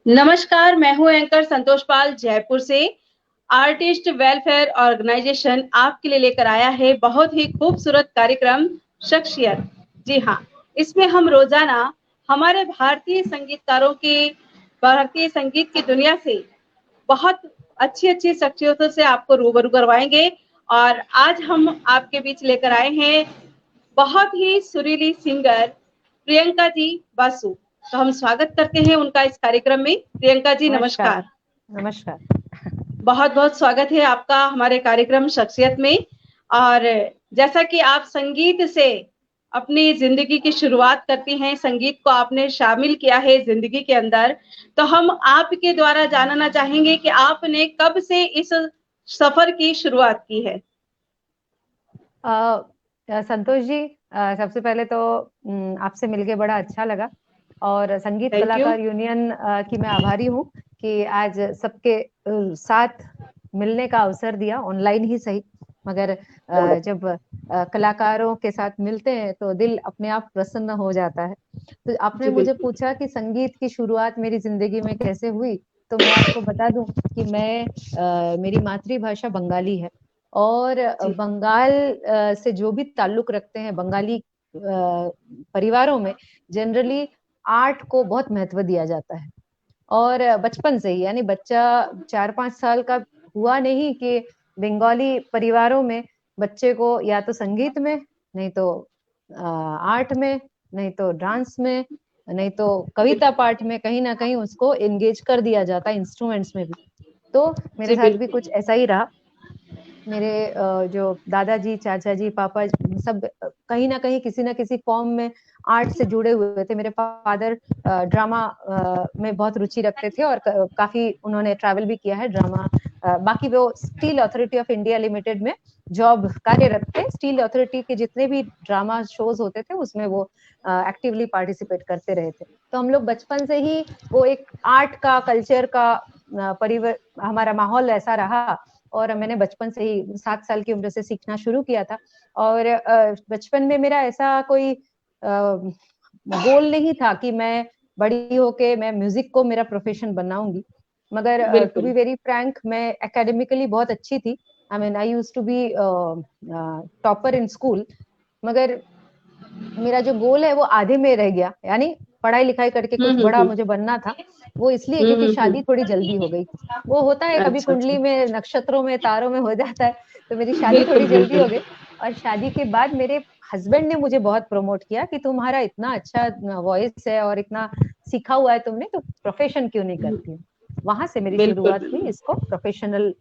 नमस्कार, मैं हूं एंकर संतोष पाल जयपुर से। आर्टिस्ट वेलफेयर ऑर्गेनाइजेशन आपके लिए लेकर आया है बहुत ही खूबसूरत कार्यक्रम शख्सियत। जी हाँ, इसमें हम रोजाना हमारे भारतीय संगीतकारों की, भारतीय संगीत की दुनिया से बहुत अच्छी-अच्छी शख्सियतों से आपको रूबरू करवाएंगे। और आज हम आपके बीच लेकर आए हैं बहुत ही सुरीली सिंगर प्रियंका जी बासु। तो हम स्वागत करते हैं उनका इस कार्यक्रम में। प्रियंका जी नमस्कार। नमस्कार। बहुत बहुत स्वागत है आपका हमारे कार्यक्रम शख्सियत में। और जैसा कि आप संगीत से अपनी जिंदगी की शुरुआत करती हैं, संगीत को आपने शामिल किया है जिंदगी के अंदर, तो हम आपके द्वारा जानना चाहेंगे कि आपने कब से इस सफर की शुरुआत की है। संतोष जी, सबसे पहले तो आपसे मिलके बड़ा अच्छा लगा और संगीत कलाकार यूनियन की मैं आभारी हूँ कि आज सबके साथ मिलने का अवसर दिया, ऑनलाइन ही सही, मगर जब कलाकारों के साथ मिलते हैं तो दिल अपने आप प्रसन्न हो जाता है। तो आपने मुझे पूछा कि संगीत की शुरुआत मेरी जिंदगी में कैसे हुई, तो मैं आपको बता दूं कि मेरी मातृभाषा बंगाली है और बंगाल से जो भी ताल्लुक रखते हैं बंगाली परिवारों में जनरली आर्ट को बहुत महत्व दिया जाता है। और बचपन से ही, यानी बच्चा 4-5 साल का हुआ नहीं कि बंगाली परिवारों में बच्चे को या तो संगीत में, नहीं तो आर्ट में, नहीं तो डांस में, नहीं तो कविता पाठ में, कहीं ना कहीं उसको एंगेज कर दिया जाता है, इंस्ट्रूमेंट्स में भी। तो मेरे साथ भी कुछ ऐसा ही रहा। मेरे जो दादाजी, चाचा जी, पापा सब कहीं ना कहीं किसी ना किसी फॉर्म में आर्ट से जुड़े हुए थे। मेरे फादर ड्रामा में बहुत रुचि रखते थे और काफी उन्होंने ट्रैवल भी किया है ड्रामा। बाकी वो steel authority of India limited में जॉब कार्यरत थे। स्टील अथॉरिटी के जितने भी ड्रामा शोज होते थे उसमें वो एक्टिवली पार्टिसिपेट करते रहे थे। तो हम लोग बचपन से ही वो एक आर्ट का, कल्चर का हमारा माहौल ऐसा रहा और मैंने बचपन से ही 7 साल की उम्र से सीखना शुरू किया था। और बचपन में मेरा ऐसा कोई गोल नहीं था कि मैं बड़ी होके मैं म्यूजिक को मेरा प्रोफेशन बनाऊंगी, मगर टू बी वेरी फ्रैंक, मैं एकेडमिकली बहुत अच्छी थी। I mean I used to be topper in school, मगर मेरा जो गोल है वो आधे में रह गया। यानी पढ़ाई लिखाई करके कुछ बड़ा मुझे बनना था, वो इसलिए क्योंकि शादी थोड़ी जल्दी हो गई। वो होता है कभी कुंडली में, नक्षत्रों में, तारों में हो जाता है। तो मेरी शादी थोड़ी जल्दी हो गई और शादी के बाद मेरे हस्बैंड ने मुझे बहुत प्रमोट किया कि तुम्हारा इतना अच्छा वॉइस है और इतना सीखा हुआ है तुमने, तो प्रोफेशन क्यों नहीं करती। वहां से मेरी शुरुआत हुई इसको प्रोफेशनल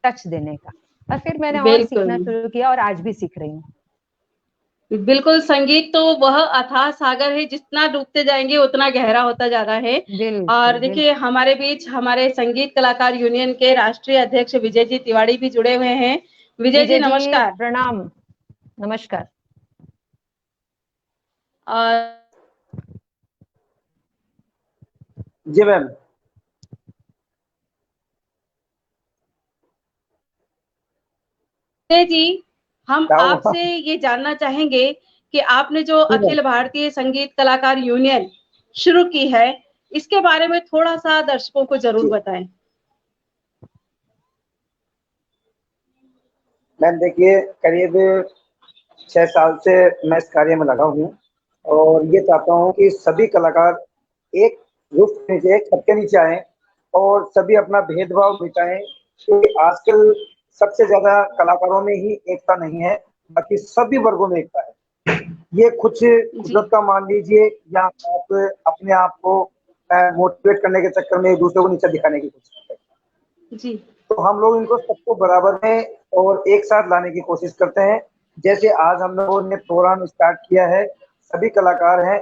टच देने का, और फिर मैंने और सीखना शुरू किया और आज भी सीख रही हूँ। बिल्कुल, संगीत तो वह अथाह सागर है, जितना डूबते जाएंगे उतना गहरा होता जा रहा है। और देखिए हमारे बीच हमारे संगीत कलाकार यूनियन के राष्ट्रीय अध्यक्ष विजय जी तिवारी भी जुड़े हुए हैं। विजय जी नमस्कार। प्रणाम। नमस्कार। जी मैम। जी, हम आपसे ये जानना चाहेंगे कि आपने जो अखिल भारतीय संगीत कलाकार यूनियन शुरू की है, इसके बारे में थोड़ा सा दर्शकों को जरूर बताएं। मैम देखिए, करीब 6 साल से मैं इस कार्य में लगा हूँ और ये चाहता हूँ कि सभी कलाकार एक रूफ के नीचे, एक छत के नीचे आए और सभी अपना भेदभाव मिटाएं, क्योंकि आजकल सबसे ज्यादा कलाकारों में ही एकता नहीं है, बाकी सभी वर्गों में एकता है। ये कुछ कुदरत का मान लीजिए या आप अपने आप को मोटिवेट करने के चक्कर में एक दूसरे को नीचे दिखाने की कोशिश करते हैं। तो हम लोग इनको सबको बराबर में और एक साथ लाने की कोशिश करते हैं। जैसे आज हम लोगों ने प्रोग्राम स्टार्ट किया है, सभी कलाकार हैं।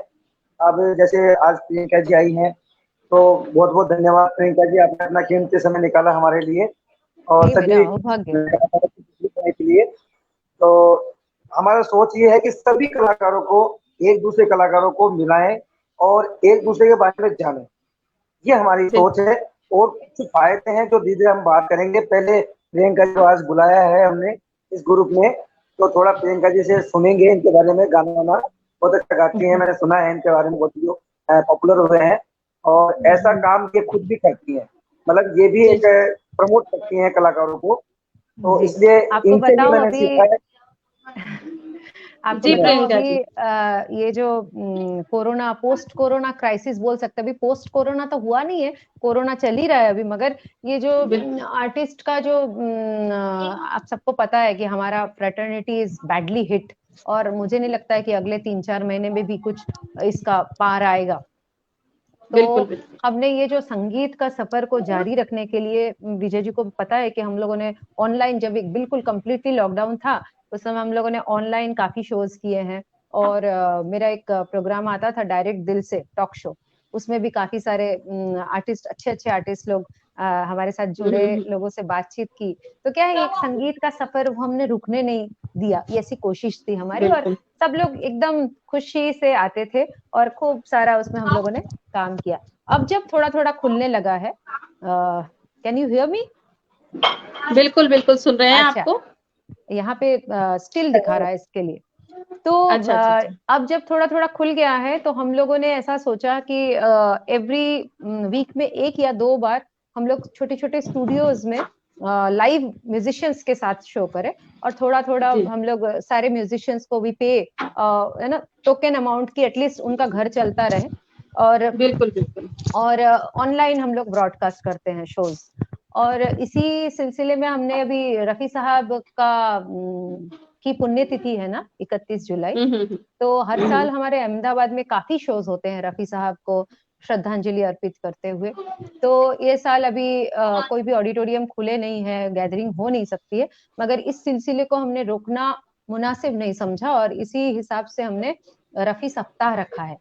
अब जैसे आज प्रियंका जी आई हैं, तो बहुत बहुत धन्यवाद प्रियंका जी, आपने अपना कीमती समय निकाला हमारे लिए और सभी के लिए। तो हमारा सोच ये है कि सभी कलाकारों को, एक दूसरे कलाकारों को मिलाएं और एक दूसरे के बारे में जानें, ये हमारी सोच है। और कुछ फायदे हैं जो धीरे हम बात करेंगे। पहले प्रियंका जी को आज बुलाया है हमने इस ग्रुप में, तो थोड़ा प्रियंका जी से सुनेंगे इनके बारे में। गाना वाना बहुत अच्छा गाती हैं, मैंने सुना है इनके बारे में, बहुत जो पॉपुलर हुए हैं और ऐसा काम ये खुद भी करती हैं, मतलब ये भी एक प्रमोट करती हैं कलाकारों को, तो इसलिए आपको इनसे भी बताऊं मैंने अभी सीखा है। आपको जी बताऊं प्रियंका अभी जी। ये जो कोरोना, पोस्ट कोरोना क्राइसिस बोल सकते हैं, अभी पोस्ट कोरोना तो हुआ नहीं है, कोरोना चल ही रहा है अभी, मगर ये जो आर्टिस्ट का जो आप सबको पता है कि हमारा फ्रेटर्निटी इज बैडली हिट, और मुझे नहीं लगता है कि अगले 3-4 महीने में भी कुछ इसका पार आएगा। तो हमने ये जो संगीत का सफर को जारी रखने के लिए, विजय जी को पता है कि हम लोगों ने ऑनलाइन, जब एक बिल्कुल कंप्लीटली लॉकडाउन था उस समय हम लोगों ने ऑनलाइन काफी शोज किए हैं, और मेरा एक प्रोग्राम आता था डायरेक्ट दिल से टॉक शो, उसमें भी काफी सारे आर्टिस्ट, अच्छे अच्छे आर्टिस्ट लोग हमारे साथ जुड़े, लोगों से बातचीत की। तो क्या है, एक संगीत का सफर वो हमने रुकने नहीं दिया, ये ऐसी कोशिश थी हमारी, और सब लोग एकदम खुशी से आते थे और खूब सारा उसमें हम लोगों ने काम किया। अब जब थोड़ा थोड़ा खुलने लगा है, कैन यू हियर मी? बिल्कुल बिल्कुल सुन रहे हैं अच्छा, आपको। यहाँ पे स्टिल दिखा रहा है इसके लिए। तो अच्छा। अब जब थोड़ा थोड़ा खुल गया है तो हम लोगों ने ऐसा सोचा कि एवरी वीक में 1 या 2 बार हम लोग छोटे छोटे स्टूडियोज में लाइव म्यूजिशियंस के साथ शो करें, और थोड़ा थोड़ा हम लोग सारे म्यूजिशियंस को भी पे, है ना, टोकन अमाउंट की, एटलीस्ट उनका घर चलता रहे। और बिल्कुल और ऑनलाइन हम लोग ब्रॉडकास्ट करते हैं शोज। और इसी सिलसिले में हमने अभी रफी साहब का की पुण्यतिथि है ना, 31 जुलाई, तो हर साल हमारे अहमदाबाद में काफी शोज होते हैं रफी साहब को श्रद्धांजलि अर्पित करते हुए। तो ये साल अभी कोई भी ऑडिटोरियम खुले नहीं है, गैदरिंग हो नहीं सकती है, मगर इस सिलसिले को हमने रोकना मुनासिब नहीं समझा, और इसी हिसाब से हमने रफी सप्ताह रखा है।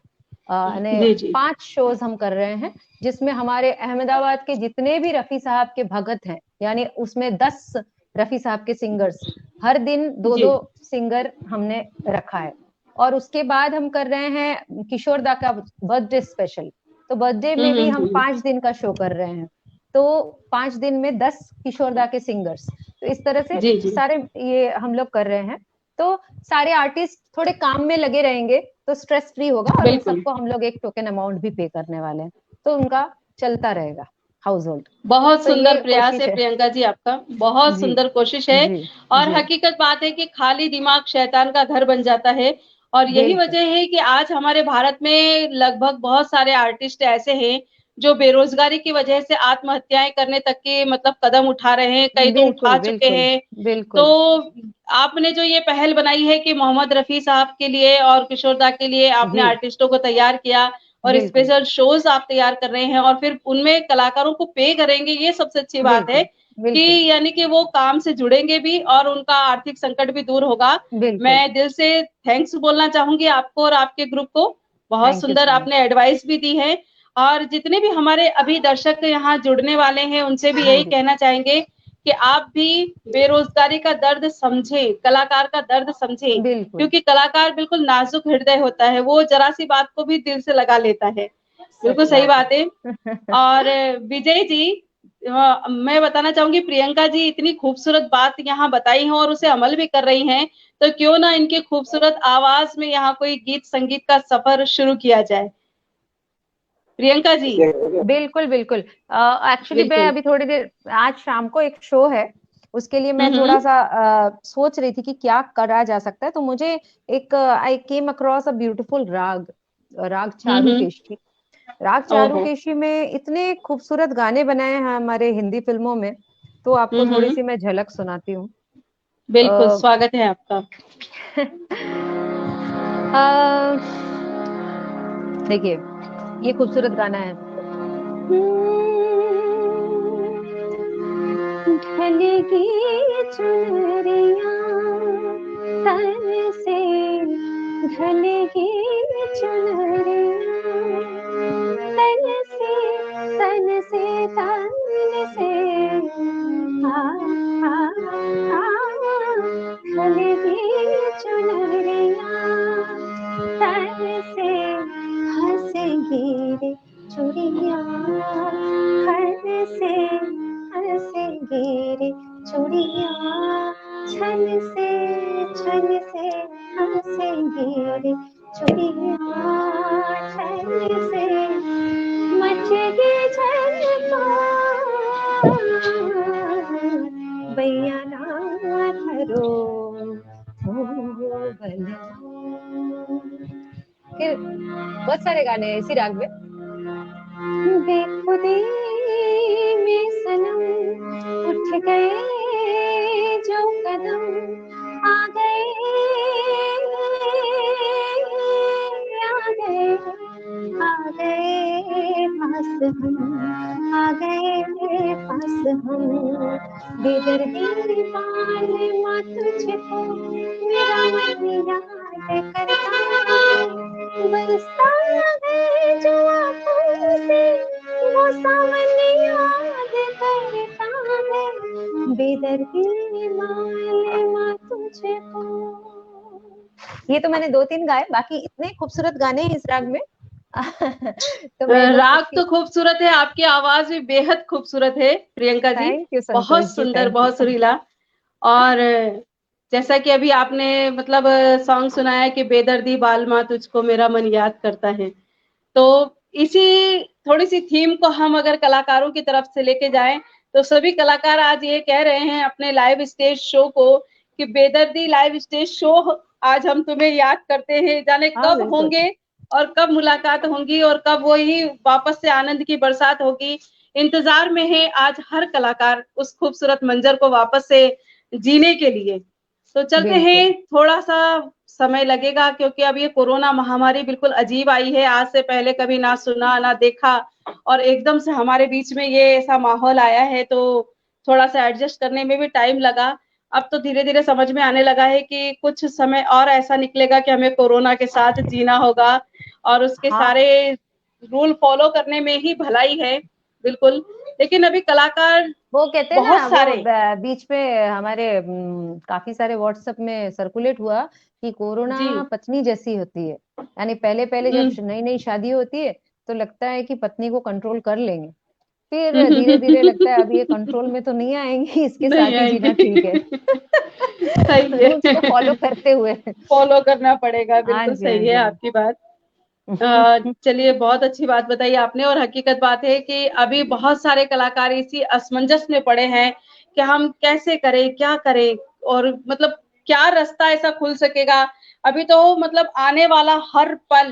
5 शोज हम कर रहे हैं, जिसमें हमारे अहमदाबाद के जितने भी रफी साहब के भगत हैं, यानी उसमें 10 रफी साहब के सिंगर्स, हर दिन 2-2 सिंगर हमने रखा है। और उसके बाद हम कर रहे हैं किशोर दा का बर्थडे स्पेशल, तो बर्थडे में भी हम 5 दिन का शो कर रहे हैं, तो 5 दिन में 10 किशोर दा के सिंगर्स, तो इस तरह से सारे ये हम लोग कर रहे हैं। तो सारे आर्टिस्ट थोड़े काम में लगे रहेंगे तो स्ट्रेस फ्री होगा, और उन सबको हम लोग एक टोकन अमाउंट भी पे करने वाले हैं, तो उनका चलता रहेगा हाउस होल्ड। बहुत सुंदर प्रयास है प्रियंका जी आपका, बहुत सुंदर कोशिश है। और हकीकत बात है कि खाली दिमाग शैतान का घर बन जाता है, और यही वजह है कि आज हमारे भारत में लगभग बहुत सारे आर्टिस्ट ऐसे हैं जो बेरोजगारी की वजह से आत्महत्याएं करने तक के मतलब कदम उठा रहे हैं, कई तो उठा चुके हैं। तो आपने जो ये पहल बनाई है कि मोहम्मद रफी साहब के लिए और किशोर दा के लिए आपने आर्टिस्टों को तैयार किया और स्पेशल शोज आप तैयार कर रहे हैं, और फिर उनमें कलाकारों को पे करेंगे, ये सबसे अच्छी बात है कि यानी कि वो काम से जुड़ेंगे भी और उनका आर्थिक संकट भी दूर होगा। मैं दिल से थैंक्स बोलना चाहूंगी आपको और आपके ग्रुप को, बहुत सुंदर आपने एडवाइस भी दी है। और जितने भी हमारे अभी दर्शक यहाँ जुड़ने वाले हैं उनसे भी यही कहना चाहेंगे कि आप भी बेरोजगारी का दर्द समझें, कलाकार का दर्द समझें, क्योंकि कलाकार बिल्कुल नाजुक हृदय होता है, वो जरा सी बात को भी दिल से लगा लेता है। बिल्कुल सही बात है। और विजय जी, मैं बताना चाहूंगी प्रियंका जी इतनी खूबसूरत बात यहाँ बताई है और उसे अमल भी कर रही हैं, तो क्यों ना इनके खूबसूरत आवाज में यहाँ कोई गीत संगीत का सफर शुरू किया जाए। प्रियंका जी। बिल्कुल बिल्कुल। एक्चुअली मैं अभी थोड़ी देर, आज शाम को एक शो है, उसके लिए मैं थोड़ा सा सोच रही थी कि क्या करा जा सकता है, तो मुझे एक आई केम अक्रॉस अ ब्यूटीफुल राग चारुकेशी। राग चारुकेशी में इतने खूबसूरत गाने बनाए हैं हमारे हिंदी फिल्मों में, तो आपको थोड़ी सी मैं झलक सुनाती हूँ। बिल्कुल, स्वागत है आपका। देखिए ये खूबसूरत गाना है। ढलेगी चुनरिया तन से, ढलेगी चुनरिया तन से, तन से, तन से, ढलेगी चुनरिया तन से, हंसेगी रे चूड़िया हंसेगी रे चूड़िया, छन से छन रहे, चुड़िया ठहर से मचेगी भैया ना धरो फिर बहुत सारे गाने हैं इसी राग में। बेखुदी में सनम उठ गए जो कदम, आ गए आ गए पास हम, आ गए पास हम, बेदर्दी मालूम तुझको मेरा मन याद करता, बरसता है जो आंखों से वो सावन याद करता है, बेदर्दी मालूम तुझको। ये तो मैंने 2-3 गाए, बाकी इतने खूबसूरत गाने हैं इस राग में। तो राग तो खूबसूरत है, आपकी आवाज भी बेहद खूबसूरत है प्रियंका जी, बहुत सुंदर, बहुत सुरीला। और जैसा कि अभी आपने मतलब सॉन्ग सुनाया कि बेदर्दी बालमा तुझको मेरा मन याद करता है, तो इसी थोड़ी सी थीम को हम अगर कलाकारों की तरफ से लेके जाएं तो सभी कलाकार आज ये कह रहे हैं अपने लाइव स्टेज शो को कि बेदर्दी लाइव स्टेज शो आज हम तुम्हें याद करते हैं, जाने कब होंगे और कब मुलाकात होंगी और कब वही वापस से आनंद की बरसात होगी। इंतजार में है आज हर कलाकार उस खूबसूरत मंजर को वापस से जीने के लिए। तो चलते हैं, थोड़ा सा समय लगेगा क्योंकि अब ये कोरोना महामारी बिल्कुल अजीब आई है, आज से पहले कभी ना सुना ना देखा और एकदम से हमारे बीच में ये ऐसा माहौल आया है, तो थोड़ा सा एडजस्ट करने में भी टाइम लगा। अब तो धीरे धीरे समझ में आने लगा है कि कुछ समय और ऐसा निकलेगा कि हमें कोरोना के साथ जीना होगा और उसके सारे रूल फॉलो करने में ही भलाई है बिल्कुल। लेकिन अभी कलाकार वो कहते हैं ना, सारे बीच में हमारे काफी सारे व्हाट्सएप में सर्कुलेट हुआ कि कोरोना पत्नी जैसी होती है, यानी पहले पहले जब नई नई शादी होती है तो लगता है कि पत्नी को कंट्रोल कर लेंगे, फिर धीरे धीरे लगता है अब ये कंट्रोल में तो नहीं आएंगी, इसके साथ ही जीना ठीक है। सही है, रूल्स को फॉलो करते हुए फॉलो करना पड़ेगा, बिल्कुल सही है आपकी बात। चलिए, बहुत अच्छी बात बताई आपने और हकीकत बात है कि अभी बहुत सारे कलाकार इसी असमंजस में पड़े हैं कि हम कैसे करें, क्या करें और मतलब क्या रास्ता ऐसा खुल सकेगा। अभी तो मतलब आने वाला हर पल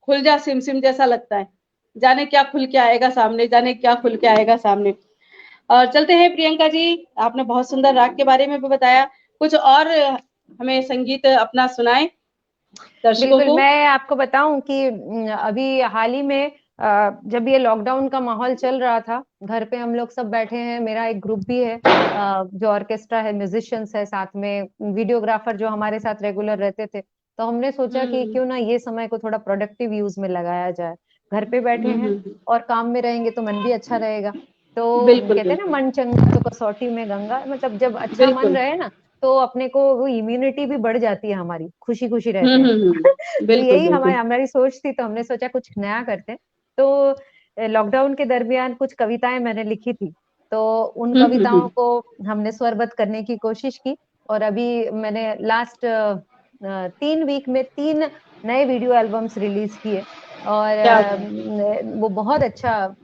खुल जा सिम जैसा लगता है, जाने क्या खुल के आएगा सामने, जाने क्या खुल के आएगा सामने। और चलते हैं प्रियंका जी, आपने बहुत सुंदर राग के बारे में भी बताया, कुछ और हमें संगीत अपना सुनाएं दर्शकों को। मैं आपको बताऊं कि अभी हाल ही में जब ये लॉकडाउन का माहौल चल रहा था, घर पे हम लोग सब बैठे हैं, मेरा एक ग्रुप भी है जो ऑर्केस्ट्रा है, म्यूजिशियंस है, साथ में वीडियोग्राफर जो हमारे साथ रेगुलर रहते थे, तो हमने सोचा कि क्यों ना ये समय को थोड़ा प्रोडक्टिव यूज में लगाया जाए। घर पे बैठे हैं और काम में रहेंगे तो मन भी अच्छा रहेगा। तो कहते हैं ना, मन चंगा तो कसौटी में गंगा, मतलब जब अच्छा मन रहे ना तो अपने को वो इम्यूनिटी भी बढ़ जाती है हमारी, खुशी खुशी रहते हैं। तो यही हमारी सोच थी, तो हमने सोचा कुछ नया करते हैं। तो लॉकडाउन के दरमियान कुछ कविताएं मैंने लिखी थी, तो उन कविताओं को हमने स्वरबद्ध करने की कोशिश की और अभी मैंने लास्ट 3 वीक में 3 नए वीडियो एल्बम्स रिलीज किए और वो बहुत अच्छा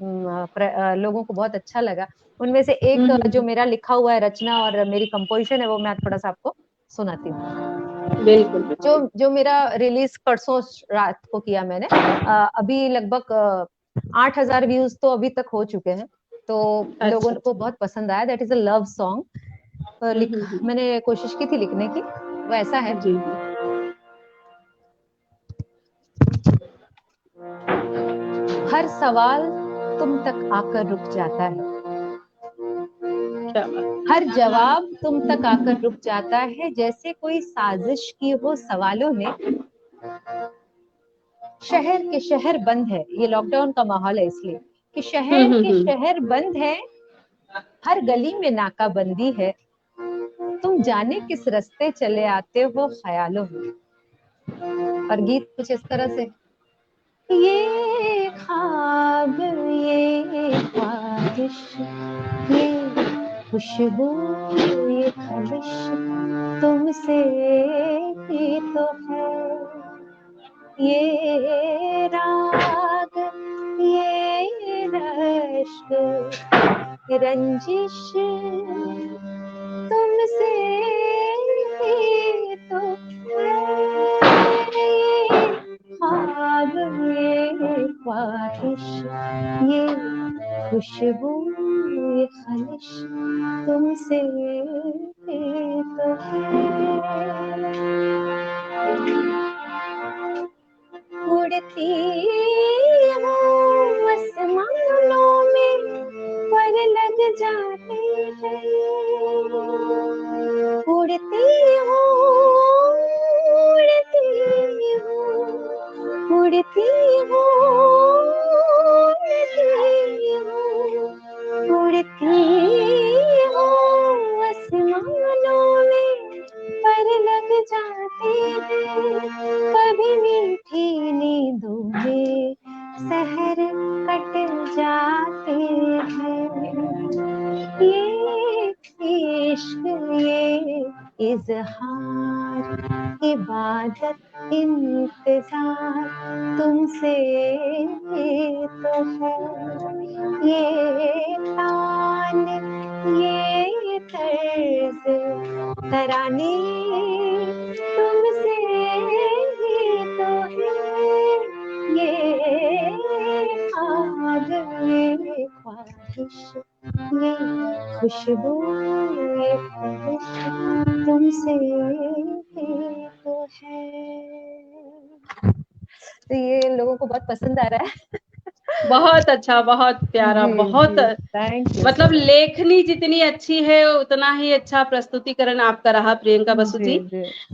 लोगों को बहुत अच्छा लगा। उनमें से एक जो मेरा लिखा हुआ है रचना और मेरी कंपोजिशन है, वो मैं थोड़ा सा आपको सुनाती हूँ। बिल्कुल। जो मेरा रिलीज परसों रात को किया मैंने, अभी लगभग 8,000 व्यूज तो अभी तक हो चुके हैं, तो लोगों को बहुत पसंद आया। That is a love song. मैंने कोशिश की थी लिखने की, वो ऐसा है। हर सवाल तुम तक आकर रुक जाता है, हर जवाब तुम तक आकर रुक जाता है, जैसे कोई साजिश की हो सवालों ने। शहर के शहर बंद है, ये लॉकडाउन का माहौल है इसलिए कि शहर के शहर बंद है, हर गली में नाकाबंदी है, तुम जाने किस रास्ते चले आते हो ख्यालों में। और गीत कुछ इस तरह से, ये ख्वाब ये ख्वाहिश ये खुशबू ये खलिश तुमसे ही तो है, ये राग ये रश्क रंजिश तुमसे तो ख्वाब ये ख्वाहिश ये खुशबू ये ख्वाहिश तुमसे तो उड़ती हूँ आसमानों में पर लग जाते हैं उड़ती हूँ उड़ती हूँ उड़ती हूँ उड़ती हूँ आसमानों में पर लग जाते हैं कभी मीठी नींदों में सहर कट जाते हैं ये इश्क ये इज़हार इबादत इंतजार तुमसे तो है ये तान ये तर्ज तराने तुमसे तो है ये ख्वाब ये ख्वाहिश ये खुशबू ये ख्वाहिश तुमसे तो है। तो ये लोगों को बहुत पसंद आ रहा है। बहुत अच्छा, बहुत प्यारा, बहुत मतलब लेखनी जितनी अच्छी है उतना ही अच्छा प्रस्तुतिकरण आपका रहा प्रियंका बसु जी।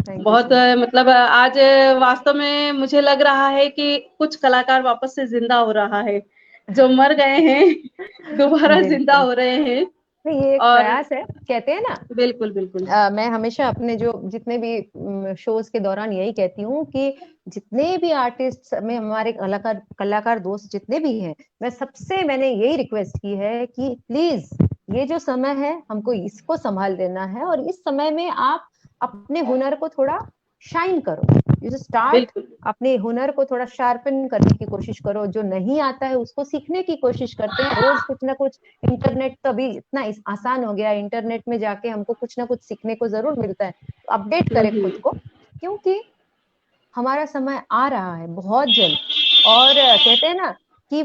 बहुत मतलब आज वास्तव में मुझे लग रहा है कि कुछ कलाकार वापस से जिंदा हो रहा है, जो मर गए हैं दोबारा जिंदा हो रहे हैं। ये एक प्रयास है, कहते हैं ना। बिल्कुल बिल्कुल। मैं हमेशा अपने जो जितने भी शोज के दौरान यही कहती हूँ कि जितने भी आर्टिस्ट में हमारे कलाकार दोस्त जितने भी हैं, मैंने यही रिक्वेस्ट की है कि प्लीज ये जो समय है हमको इसको संभाल लेना है और इस समय में आप अपने हुनर को थोड़ा शाइन करो, स्टार्ट अपने हुनर को थोड़ा शार्पन करने की कोशिश करो। जो नहीं आता है उसको सीखने की कोशिश करते हैं। रोज कुछ ना कुछ, इंटरनेट तो अभी इतना आसान हो गया है, इंटरनेट में जाके हमको कुछ ना कुछ सीखने को जरूर मिलता है। तो अपडेट करें खुद को, क्योंकि हमारा समय आ रहा है बहुत जल्द। और कहते हैं ना कि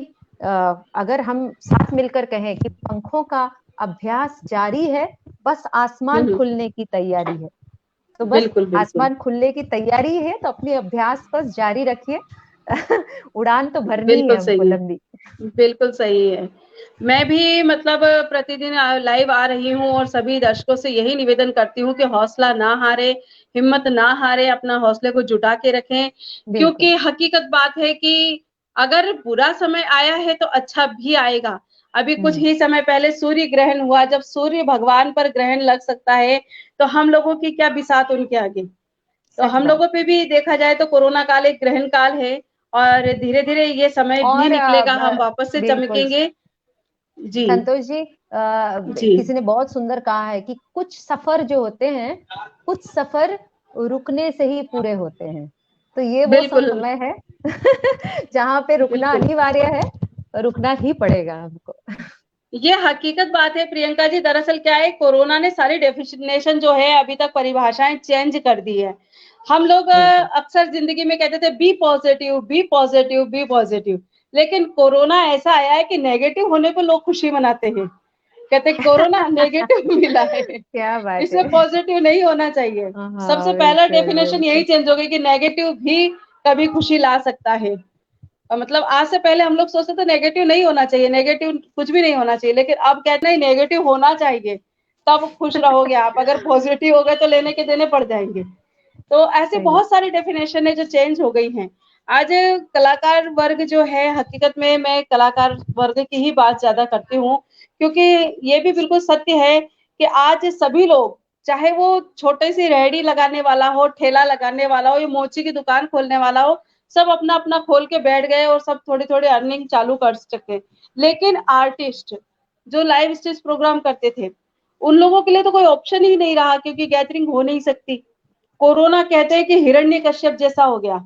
अगर हम साथ मिलकर कहें कि पंखों का अभ्यास जारी है, बस आसमान खुलने की तैयारी है। तो बस आसमान खुलने की तैयारी है, तो अपनी अभ्यास बस जारी रखिए। उड़ान तो भरनी है हमको लंबी। बिल्कुल सही है। मैं भी मतलब प्रतिदिन लाइव आ रही हूँ और सभी दर्शकों से यही निवेदन करती हूँ कि हौसला ना हारे, हिम्मत ना हारे, अपना हौसले को जुटा के रखें, क्योंकि हकीकत बात है कि अगर बुरा समय आया है तो अच्छा भी आएगा। अभी कुछ ही समय पहले सूर्य ग्रहण हुआ, जब सूर्य भगवान पर ग्रहण लग सकता है तो हम लोगों की क्या बिसात उनके आगे। तो हम लोगों पे भी देखा जाए तो कोरोना काल एक ग्रहण काल है और धीरे धीरे ये समय भी निकलेगा, हम वापस से चमकेंगे। जी संतोष जी, किसी ने बहुत सुंदर कहा है कि कुछ सफर जो होते हैं, कुछ सफर रुकने से ही पूरे होते हैं। तो ये वो समय है जहाँ पे रुकना अनिवार्य है, रुकना ही पड़ेगा हमको। ये हकीकत बात है प्रियंका जी। दरअसल क्या है, कोरोना ने सारी डेफिनेशन जो है अभी तक परिभाषाएं चेंज कर दी है। हम लोग अक्सर जिंदगी में कहते थे be positive, be positive, be positive, लेकिन कोरोना ऐसा आया है कि नेगेटिव होने पर लोग खुशी मनाते हैं, कहते कोरोना नेगेटिव मिला है, क्या बात इसमें पॉजिटिव नहीं होना चाहिए। सबसे पहला डेफिनेशन यही चेंज हो गई कि नेगेटिव भी कभी खुशी ला सकता है। मतलब आज से पहले हम लोग सोचते थे नेगेटिव नहीं होना चाहिए, नेगेटिव कुछ भी नहीं होना चाहिए, लेकिन अब कहते हैं नेगेटिव होना चाहिए तब खुश रहोगे आप, अगर पॉजिटिव हो गए तो लेने के देने पड़ जाएंगे। तो ऐसे बहुत सारी डेफिनेशन है जो चेंज हो गई हैं। आज कलाकार वर्ग जो है, हकीकत में मैं कलाकार वर्ग की ही बात ज्यादा करती हूँ, क्योंकि ये भी बिल्कुल सत्य है कि आज सभी लोग, चाहे वो छोटे सी रेहड़ी लगाने वाला हो, ठेला लगाने वाला हो या मोची की दुकान खोलने वाला हो, सब अपना अपना खोल के बैठ गए और सब थोड़ी थोड़ी अर्निंग चालू कर सके। लेकिन आर्टिस्ट जो लाइव स्टेज प्रोग्राम करते थे, उन लोगों के लिए तो कोई ऑप्शन ही नहीं रहा, क्योंकि गैदरिंग हो नहीं सकती। कोरोना कहते हैं कि हिरण्यकश्यप जैसा हो गया,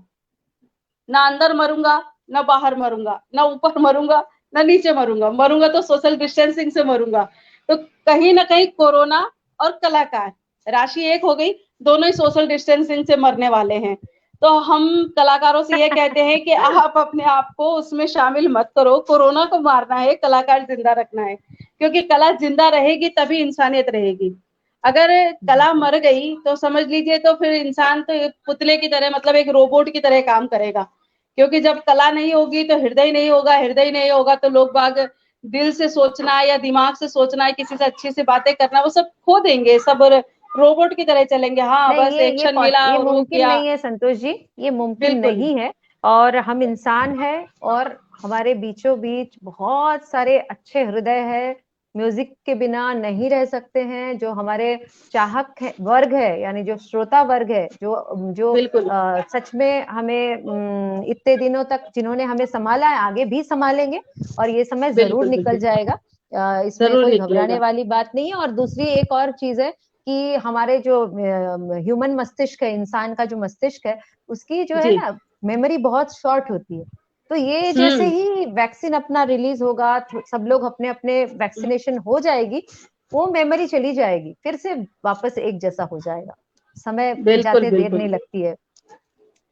ना अंदर मरूंगा, ना बाहर मरूंगा, ना ऊपर मरूंगा, ना नीचे मरूंगा, मरूंगा तो सोशल डिस्टेंसिंग से मरूंगा। तो कहीं ना कहीं कोरोना और कलाकार, राशि एक हो गई, दोनों ही सोशल डिस्टेंसिंग से मरने वाले हैं। तो हम कलाकारों से ये कहते हैं कि आप अपने आप को उसमें शामिल मत करो, कोरोना को मारना है, कलाकार जिंदा रखना है, क्योंकि कला जिंदा रहेगी तभी इंसानियत रहेगी। अगर कला मर गई तो समझ लीजिए तो फिर इंसान तो पुतले की तरह, मतलब एक रोबोट की तरह काम करेगा। क्योंकि जब कला नहीं होगी तो हृदय नहीं होगा, हृदय नहीं होगा तो लोग बाग दिल से सोचना या दिमाग से सोचना, किसी से अच्छी से बातें करना, वो सब खो देंगे, सब रोबोट की तरह चलेंगे। हाँ, नहीं, बस एक्शन मिला ये और वो मुमकिन किया। नहीं है संतोष जी, ये मुमकिन बिल्कुल नहीं है। और हम इंसान हैं, और हमारे बीचों बीच बहुत सारे अच्छे हृदय है, म्यूजिक के बिना नहीं रह सकते हैं। जो हमारे वर्ग है, यानी जो श्रोता वर्ग है, जो जो बिल्कुल सच में हमें इतने दिनों तक जिन्होंने हमें संभाला है, आगे भी संभालेंगे, और ये समय जरूर बिल्कुल निकल बिल्कुल जाएगा। इसमें जरूर कोई घबराने निकलेगा। वाली बात नहीं है। और दूसरी एक और चीज है कि हमारे जो ह्यूमन मस्तिष्क है, इंसान का जो मस्तिष्क है, उसकी जो है जी। ना मेमोरी बहुत शॉर्ट होती है। तो ये जैसे हम्म। ही वैक्सीन अपना रिलीज होगा, सब लोग अपने अपने वैक्सीनेशन हो जाएगी, वो मेमोरी चली जाएगी, फिर से वापस एक जैसा हो जाएगा। समय बिल्कुल जाते देर बिल्कुल नहीं लगती है।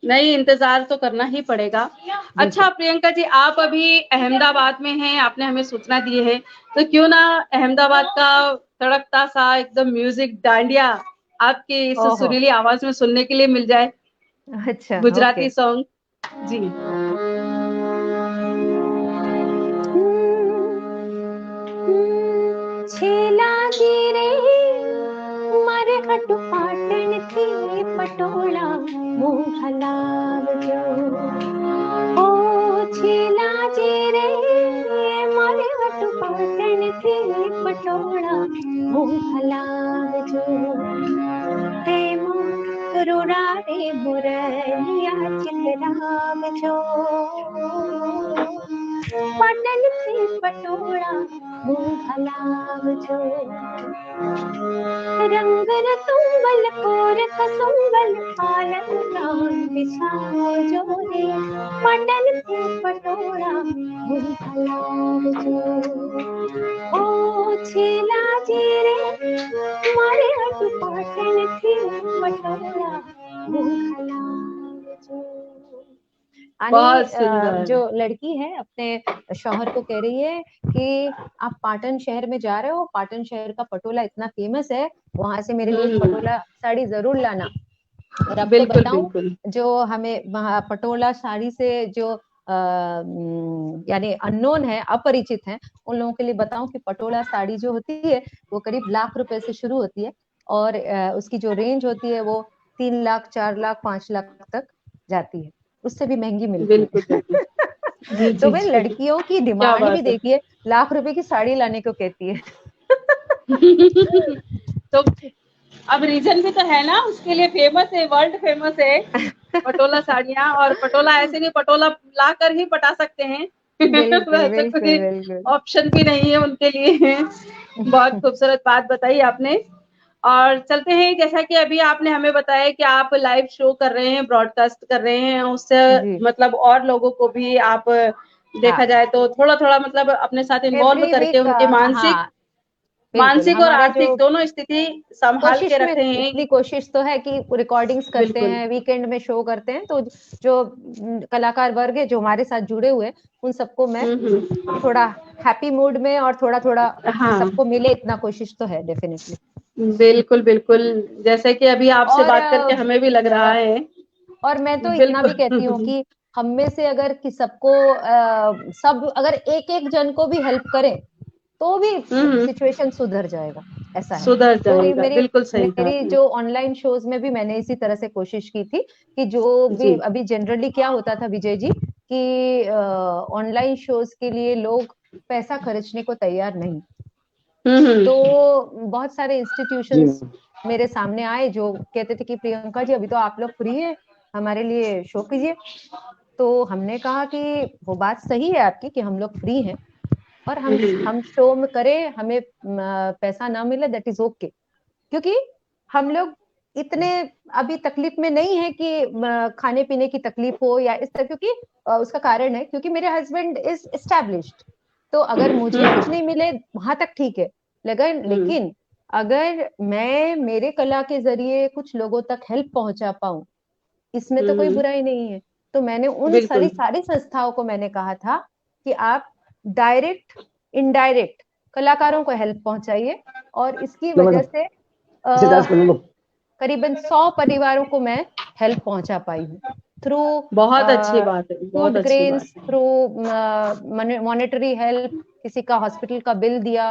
नहीं, इंतजार तो करना ही पड़ेगा। अच्छा बिल्कुल। प्रियंका जी, आप अभी अहमदाबाद में हैं, आपने हमें सूचना दी है, तो क्यों ना अहमदाबाद का तड़कता सा एकदम म्यूजिक डांडिया आपकी इस ओहो। सुरीली आवाज में सुनने के लिए मिल जाए, अच्छा, ओके। गुजराती सॉन्ग। जी। छेलाजी रे मारे खटु पाटण थी पटोला मुंह हलावजो। ओ छेलाजी रे मारे खटु पाटण थी पटोला मुंह हलावजो। प्रेम रोड़ा रे मुरलिया चितरावजो। पाटण थी पटोला मुंह हलावजो। रंग रतुंबल कोर कसुंबल पालन बिछावजो रे। पाटन पे पटोला मुंह हलावजो। ओ छेला जी रे मारे हटु पाटन थी पटोला मुंह हलावजो। बहुत जो सुंदर। लड़की है अपने शौहर को कह रही है कि आप पाटन शहर में जा रहे हो, पाटन शहर का पटोला इतना फेमस है, वहां से मेरे लिए एक हम्म। पटोला साड़ी जरूर लाना। और आपको बिल्कुल बताऊं, बिल्कुल। जो हमें वहाँ पटोला साड़ी से जो यानी अननोन है, अपरिचित है, उन लोगों के लिए बताऊं कि पटोला साड़ी जो होती है वो करीब ₹1,00,000 से शुरू होती है, और उसकी जो रेंज होती है वो 3 लाख, 4 लाख, 5 लाख तक जाती है, उससे भी महंगी मिलती बिल्कुल है। बिल्कुल। जी तो जी भाई जी। लड़कियों की क्या डिमांड भी बात है। देखिए, ₹1,00,000 की साड़ी लाने को कहती है। तो अब रीजन भी तो है ना, उसके लिए फेमस है, वर्ल्ड फेमस है पटोला साड़ियाँ। और पटोला ऐसे नहीं, पटोला ला कर ही पटा सकते हैं। बिल्कुल वैसे बिल्कुल कोई बिल्कुल। ऑप्शन भी नहीं है उनके लिए। बहुत खूबसूरत बात बताई आपने। और चलते हैं, जैसा कि अभी आपने हमें बताया कि आप लाइव शो कर रहे हैं, ब्रॉडकास्ट कर रहे हैं, उससे जी। मतलब और लोगों को भी आप देखा हाँ, जाए तो थोड़ा थोड़ा मतलब अपने साथ इन्वॉल्व एवरी करके वीक। उनके मानसिक हाँ, बिल्कुल। मानसिक और हमारा जो आर्थिक दोनों स्थिति संभाल के कोशिश में, रख रहे इतनी हैं। कोशिश तो है कि रिकॉर्डिंग्स करते बिल्कुल। हैं, वीकेंड में शो करते हैं, तो जो कलाकार वर्ग है जो हमारे साथ जुड़े हुए हैं, उन सबको मैं थोड़ा हैप्पी मूड में और थोड़ा थोड़ा हाँ सबको मिले, इतना कोशिश तो है डेफिनेटली। बिल्कुल बिल्कुल। जैसे कि अभी आपसे और बात करके हमें भी लग रहा है। और मैं तो इतना भी कहती हूँ बिल्कुल। कि हम में से अगर कि सबको सब अगर एक एक जन को भी हेल्प करें तो भी हम्म। सिचुएशन सुधर जाएगा, ऐसा है। सुधर तो जाएगा, मेरी बिल्कुल सही कहा मेरी आपने। जो ऑनलाइन शोज में भी मैंने इसी तरह से कोशिश की थी कि जो भी जी। अभी जनरली क्या होता था विजय जी, कि ऑनलाइन शोज के लिए लोग पैसा खर्चने को तैयार नहीं। हम्म। तो बहुत सारे जी इंस्टीट्यूशंस मेरे सामने आए जो कहते थे कि प्रियंका जी अभी तो आप लोग फ्री है, हमारे लिए शो कीजिए। तो हमने कहा कि वो बात सही है आपकी कि हम लोग फ्री हैं, और हम शो में करें, हमें पैसा ना मिले दैट इज ओके, क्योंकि हम लोग इतने अभी तकलीफ में नहीं है कि खाने पीने की तकलीफ हो या इस तरह, क्योंकि उसका कारण है क्योंकि मेरे हस्बैंड इज एस्टैब्लिश्ड। तो अगर मुझे कुछ नहीं मिले वहां तक ठीक है, लेकिन अगर मैं मेरे कला के जरिए कुछ लोगों तक हेल्प पहुंचा पाऊं, इसमें तो कोई बुराई नहीं है। तो मैंने उन सारी संस्थाओं को मैंने कहा था कि आप डायरेक्ट इनडायरेक्ट कलाकारों को हेल्प पहुंचाइए, और इसकी वजह से करीबन 100 परिवारों को मैं हेल्प पहुंचा पाई हूँ थ्रू बहुत अच्छी बात है, food grains, through monetary help, किसी का हॉस्पिटल का बिल दिया।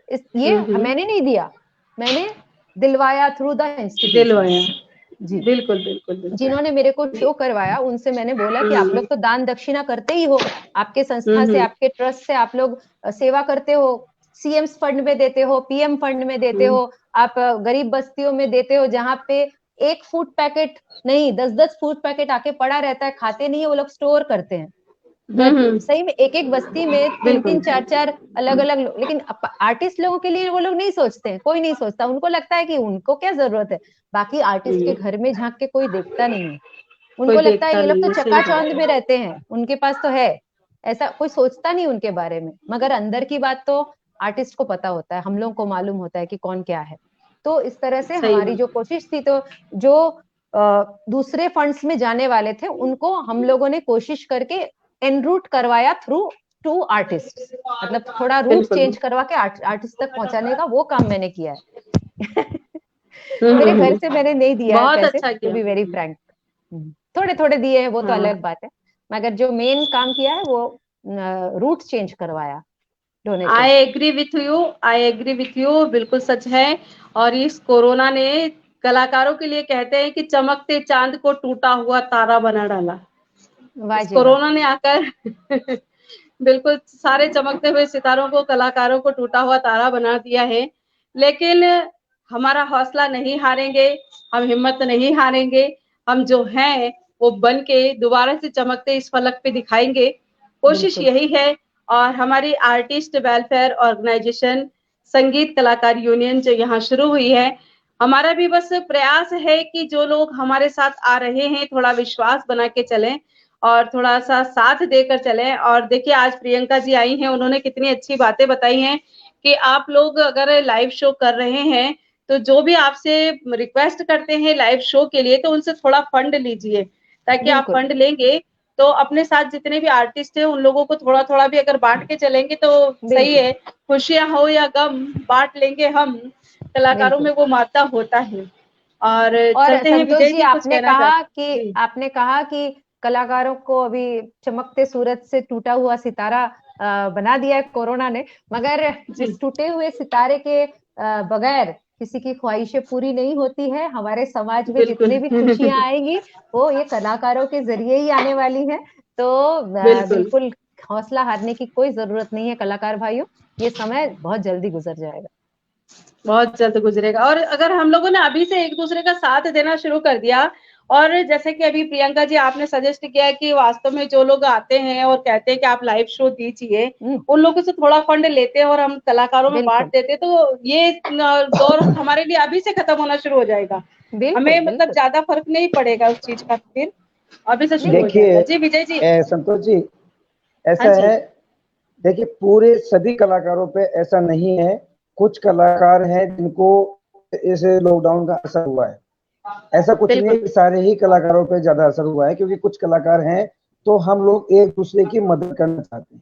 ये मैंने नहीं दिया, मैंने दिलवाया थ्रू द इंस्टीट्यूशन। दिलवाया, जी बिल्कुल बिल्कुल। जिन्होंने मेरे को शो करवाया उनसे मैंने बोला कि आप लोग तो दान दक्षिणा करते ही हो, आपके संस्था से, आपके ट्रस्ट से आप लोग सेवा करते हो, सीएम फंड में देते हो, पीएम फंड में देते हो, आप गरीब बस्तियों में देते हो जहाँ पे एक फूड पैकेट नहीं 10-10 फूड पैकेट आके पड़ा रहता है, खाते नहीं है वो लोग, स्टोर करते हैं। सही में एक एक बस्ती में 3-3 4-4 अलग अलग, लेकिन आर्टिस्ट लोगों के लिए वो लोग नहीं सोचते हैं, कोई नहीं सोचता, उनको लगता है कि उनको क्या जरूरत है, बाकी आर्टिस्ट के घर में झांक के कोई देखता नहीं है, उनको लगता है ये लोग तो चकाचौंध में रहते हैं, उनके पास तो है, ऐसा कोई सोचता नहीं उनके बारे में। मगर अंदर की बात तो आर्टिस्ट को पता होता है, हम लोग को मालूम होता है कि कौन क्या है। तो इस तरह से हमारी जो कोशिश थी, तो जो दूसरे फंड्स में जाने वाले थे उनको हम लोगों ने कोशिश करके एनरूट करवाया थ्रू टू आर्टिस्ट, मतलब थोड़ा रूट चेंज करवा के आर्टिस्ट तक पहुंचाने का वो काम मैंने किया है। मेरे घर से मैंने नहीं दिया है पैसे, टू बी वेरी फ्रैंक, थोड़े थोड़े दिए हैं वो तो अलग बात है, मगर जो मेन काम किया है वो रूट चेंज करवाया। आई एग्री विथ यू, बिल्कुल सच है। और इस कोरोना ने कलाकारों के लिए कहते हैं कि चमकते चांद को टूटा हुआ तारा बना डाला। इस कोरोना ने आकर बिल्कुल सारे चमकते हुए सितारों को, कलाकारों को टूटा हुआ तारा बना दिया है। लेकिन हमारा हौसला नहीं हारेंगे, हम हिम्मत नहीं हारेंगे, हम जो हैं वो बन के दोबारा से चमकते इस फलक पे दिखाएंगे, कोशिश यही है। और हमारी आर्टिस्ट वेलफेयर ऑर्गेनाइजेशन संगीत कलाकार यूनियन जो यहाँ शुरू हुई है, हमारा भी बस प्रयास है कि जो लोग हमारे साथ आ रहे हैं थोड़ा विश्वास बना के चलें और थोड़ा सा साथ देकर चलें। और देखिए आज प्रियंका जी आई हैं, उन्होंने कितनी अच्छी बातें बताई हैं कि आप लोग अगर लाइव शो कर रहे हैं तो जो भी आपसे रिक्वेस्ट करते हैं लाइव शो के लिए, तो उनसे थोड़ा फंड लीजिए, ताकि आप फंड लेंगे तो अपने साथ जितने भी आर्टिस्ट हैं उन लोगों को थोड़ा थोड़ा भी अगर बांट के चलेंगे तो सही है। खुशियां हो या गम बांट लेंगे हम, कलाकारों में वो माता होता है। और चलते हैं विजय जी, आपने कहा कि कलाकारों को अभी चमकते सूरज से टूटा हुआ सितारा बना दिया है कोरोना ने, मगर इस टूटे हुए सितारे के बगैर किसी की ख्वाहिशें पूरी नहीं होती है। हमारे समाज में जितने भी खुशियां आएंगी वो ये कलाकारों के जरिए ही आने वाली है। तो बिल्कुल हौसला हारने की कोई जरूरत नहीं है कलाकार भाइयों, ये समय बहुत जल्दी गुजर जाएगा, बहुत जल्द गुजरेगा। और अगर हम लोगों ने अभी से एक दूसरे का साथ देना शुरू कर दिया, और जैसे कि अभी प्रियंका जी आपने सजेस्ट किया कि वास्तव में जो लोग आते हैं और कहते हैं कि आप लाइव शो दीजिए, उन लोगों से थोड़ा फंड लेते हैं और हम कलाकारों में बांट देते हैं, तो ये दौर हमारे लिए अभी से खत्म होना शुरू हो जाएगा। हमें मतलब ज्यादा फर्क नहीं पड़ेगा उस चीज का, फिर अभी से शुरू हो जाएगा। जी विजय जी। संतोष जी, ऐसा है, देखिए पूरे सभी कलाकारों पे ऐसा नहीं है, कुछ कलाकार हैं जिनको इस लॉकडाउन का असर हुआ है, ऐसा कुछ नहीं, सारे ही कलाकारों पे ज्यादा असर हुआ है, क्योंकि कुछ कलाकार हैं तो हम लोग एक दूसरे की मदद करना चाहते हैं।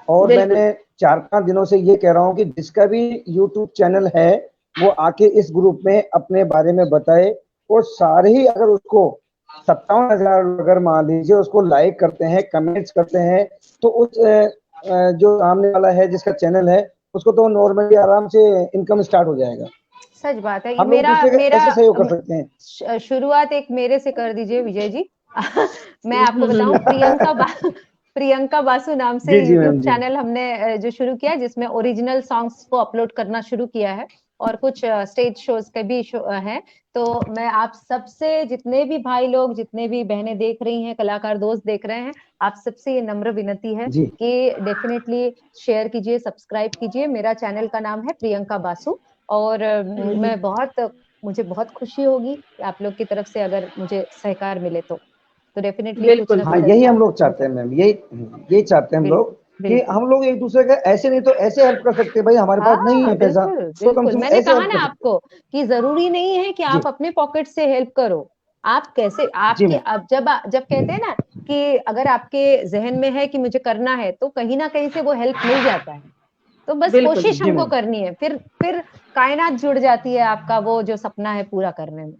और मैंने 4-5 दिनों से ये कह रहा हूँ कि जिसका भी यूट्यूब चैनल है वो आके इस ग्रुप में अपने बारे में बताए, और सारे ही अगर उसको 57,000 अगर मान लीजिए उसको लाइक करते हैं, कमेंट्स करते हैं, तो उस जो सामने वाला है जिसका चैनल है उसको तो नॉर्मली आराम से इनकम स्टार्ट हो जाएगा। सच बात है। हम मेरा सहयोग कर सकते हैं। शुरुआत एक मेरे से कर दीजिए विजय जी। मैं आपको बताऊं, प्रियंका बासु नाम से यूट्यूब चैनल हमने जो शुरू किया, जिसमें ओरिजिनल सॉन्ग्स को अपलोड करना शुरू किया है और कुछ स्टेज शोज के भी हैं। तो मैं आप सबसे, जितने भी भाई लोग, जितने भी बहनें देख रही हैं, कलाकार दोस्त देख रहे हैं, आप सबसे ये नम्र विनती है कि डेफिनेटली शेयर कीजिए, सब्सक्राइब कीजिए। मेरा चैनल का नाम है प्रियंका बासु, और मैं बहुत मुझे बहुत खुशी होगी कि आप लोग की तरफ से अगर मुझे सहकार मिले तो डेफिनेटली कुछ बिल्कुल ना हाँ, कुछ यही अच्छा हम लोग चाहते हैं मैम, यही चाहते हैं हम लोग कि बिल्कुल। हम लोग एक दूसरे का ऐसे नहीं तो ऐसे हेल्प कर सकते हैं। भाई हमारे पास नहीं हाँ है पैसा, बिल्कुल तो कम बिल्कुल, से कम मैंने ऐसे कहा हेल्प ना कर सकते आपको कि जरूरी नहीं है कि हैं। जी आप अपने पॉकेट से हेल्प करो। आप कैसे जी आपके मैम। अब जब कहते हैं ना कि अगर आपके जहन में है कि मुझे करना है तो कहीं ना कहीं से वो हेल्प मिल जाता है। तो बस बिल्कुल कोशिश जी हमको मैम। करनी है, फिर कायनात जुड़ जाती है आपका वो जो सपना है पूरा करने में।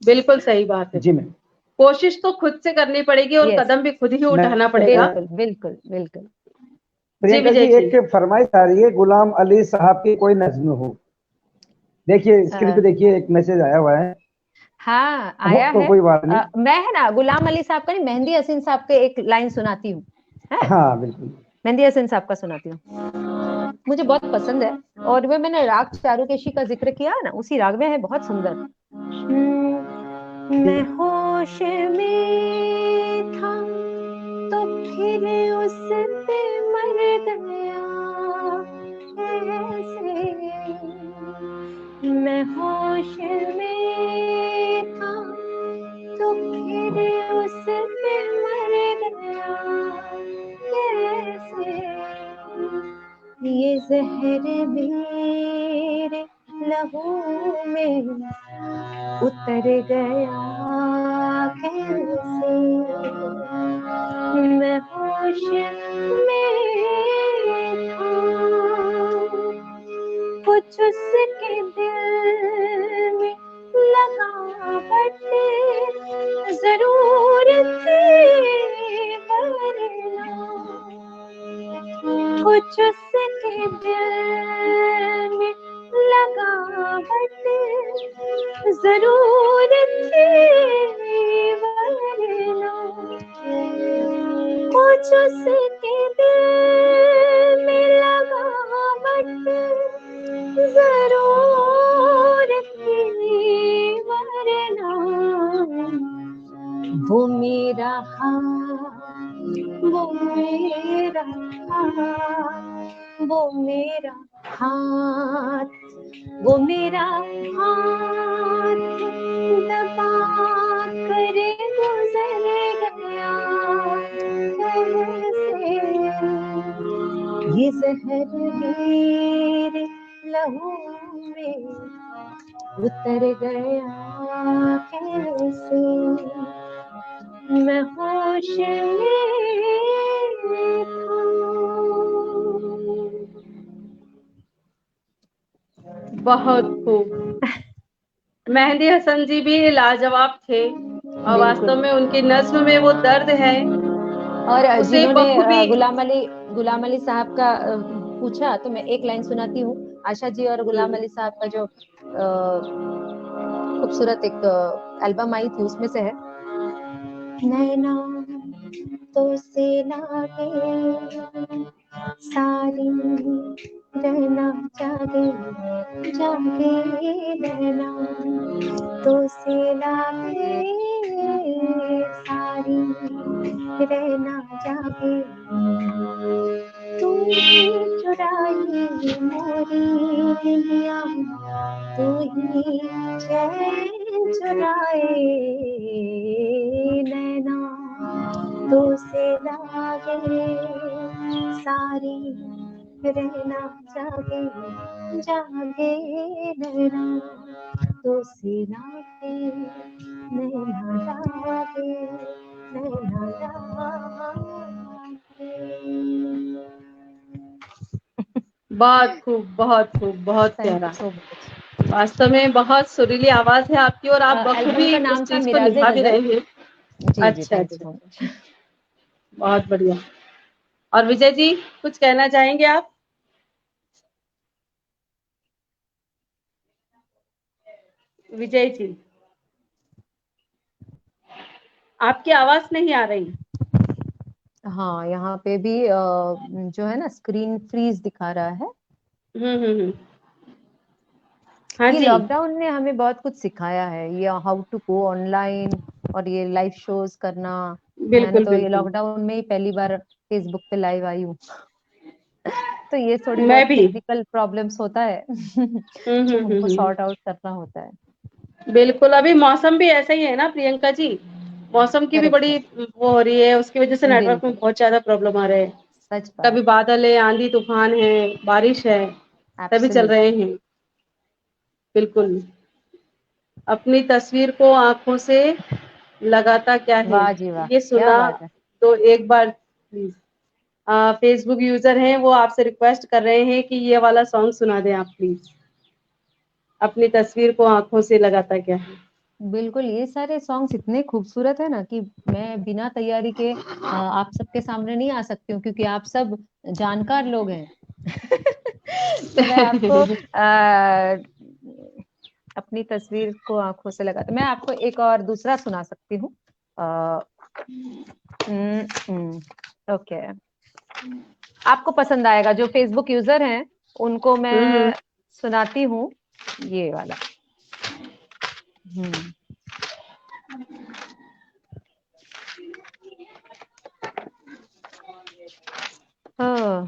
बिल्कुल सही बात है। जी मैम। कोशिश तो खुद से करनी पड़ेगी और यस, कदम भी खुद ही मैं उठाना पड़ेगा। बिल्कुल बिल्कुल बिल्कुल। जी प्रियंका विजय जी, जी। एक फरमाइश आ रही है, गुलाम अली साहब की कोई नज्म हो। देखिए स्क्रीन पे, अ, देखिए एक मैसेज आया हुआ है। हाँ हो आया तो है। कोई बात नहीं। मैं है ना गुलाम अली साहब का नहीं, मेहंदी हसीन साहब के एक लाइन सुनाती हूँ। है, हाँ बिल्कुल। मेहंदी हसीन साहब का सुनाती हूँ, मुझे बहुत पसंद है। और वे मैंने राग चारुकेशी का जिक्र किया ना, उसी राग में है, बहुत सुंदर। मैं होश में था तो फिर उस पे मर गया ऐसे। मैं होश में था तो फिर उस पे मर गया कैसे। ये जहर मेरे लहू में उतर गया कैसे। मैं होश में था, कुछ उसके दिल में लगावट जरूर थी वरना कुछ उसके दिल में लगावट जरूर थी वरना कुछ उसके दिल में लगावट जरूर थी वरना वो मेरा हाथ, वो मेरा हाथ, वो मेरा हाथ, वो मेरा हाथ दबा कर गुजर गया कैसे। ये जहर मेरे लहू में उतर गया कैसे। मैं होश में था। बहुत खूब। मेहंदी हसन जी भी लाजवाब थे और बिल्कुल। वास्तव में उनकी नज्म में वो दर्द है, और उसे जिन्होंने बखूबी। गुलाम अली साहब का पूछा तो मैं एक लाइन सुनाती हूँ। आशा जी और गुलाम अली साहब का जो खूबसूरत एक एल्बम आई थी उसमें से है। नैना तो से लागे सारी रहना जागे जागे रहना तो से लागे सारी रहना जागे। तू ही चुराई मोरी निया, तू ही चैन चुराए नैना तो से लागे सारी रहना जागे जागे नैना तो से लागे नैना जागे नैना जागे। बहुत खूब, बहुत खूब, बहुत थैंक यू प्यारा। So much. वास्तव में बहुत सुरीली आवाज है आपकी और आप एल्बम बखूबी का उस नाम था चीज को मिराजे निभा भी गजल। रहे हैं। जी जी, अच्छा थैंक यू अच्छा, सो मच। बहुत बढ़िया। और विजय जी कुछ कहना चाहेंगे आप? विजय जी, आपकी आवाज नहीं आ रही। हाँ यहाँ पे भी जो है ना स्क्रीन फ्रीज दिखा रहा है। हम्म। हाँ ये जी। लॉकडाउन ने हमें बहुत कुछ सिखाया है, ये हाउ टू गो ऑनलाइन और ये लाइव शोज करना। मैंने बिल्कुल तो ये बिल्कुल। लॉकडाउन में ही पहली बार फेसबुक पे लाइव आई हूँ। तो ये थोड़ी मैं बहुत भी टेक्निकल प्रॉब्लम्स होता है जो हमको सॉर्ट आउट करना होता है। बिल्कुल। अभी मौसम भी ऐसा ही है ना प्रियंका जी, मौसम की भी करेक्ट बड़ी है, वो हो रही है, उसकी वजह से नेटवर्क में बिल्कुल बहुत ज्यादा प्रॉब्लम आ रहे हैं। सच कभी बात, बादल है, आंधी तूफान है, बारिश है, सभी चल रहे एब्सोल्युटली। हैं। बिल्कुल। अपनी तस्वीर को आंखों से लगाता क्या है, वाह जी वाह, ये क्या सुना बात है। तो एक बार प्लीज। फेसबुक यूजर हैं, वो आपसे रिक्वेस्ट कर रहे हैं कि ये वाला सॉन्ग सुना दें आप प्लीज। अपनी तस्वीर को आंखों से लगाता क्या है। बिल्कुल, ये सारे सॉन्ग्स इतने खूबसूरत है ना कि मैं बिना तैयारी के आप सबके सामने नहीं आ सकती हूँ, क्योंकि आप सब जानकार लोग हैं। तो मैं आपको अपनी तस्वीर को आंखों से लगाते, मैं आपको एक और दूसरा सुना सकती हूँ। ओके, आपको पसंद आएगा, जो फेसबुक यूजर हैं उनको मैं सुनाती हूँ ये वाला। हाँ।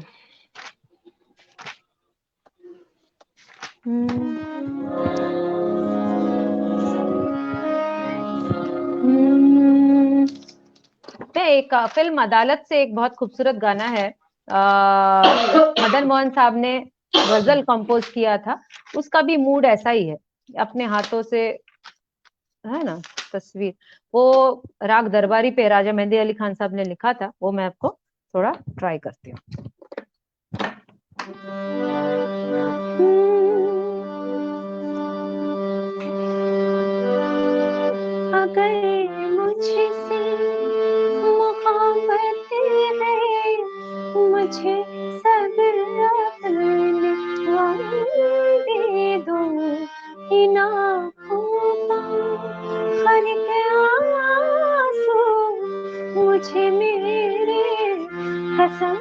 मैं एक फिल्म अदालत से एक बहुत खूबसूरत गाना है, मदन मोहन साहब ने गजल कंपोज किया था, उसका भी मूड ऐसा ही है, अपने हाथों से, है ना, तस्वीर। वो राग दरबारी पे राजा मेहंदी अली खान साहब ने लिखा था, वो मैं आपको थोड़ा ट्राई करती हूँ। अगर मुझसे मोहब्बत है, मुझे सब्र अपने दे दो, इन आँखों का हर एक आंसू मुझे मेरे कसम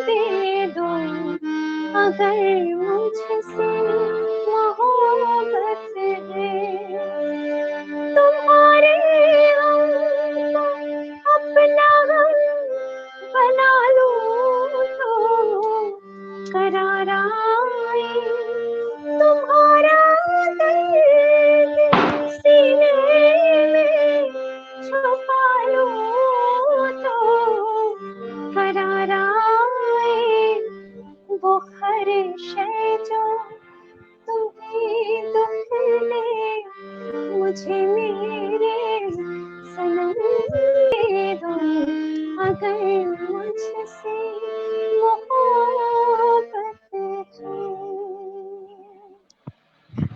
दे दो। अगर मुझसे मोहब्बत है, तुम्हारे गम को अपना गम बना लो तो करार आए, तुम्हारा दर्द सीने में छुपा लो तो करार आए, वो ख्वाहिश है जो तुम्हें दुख दे, मुझे मेरे सनम दे दो। अगर मुझसे मोहब्बत है।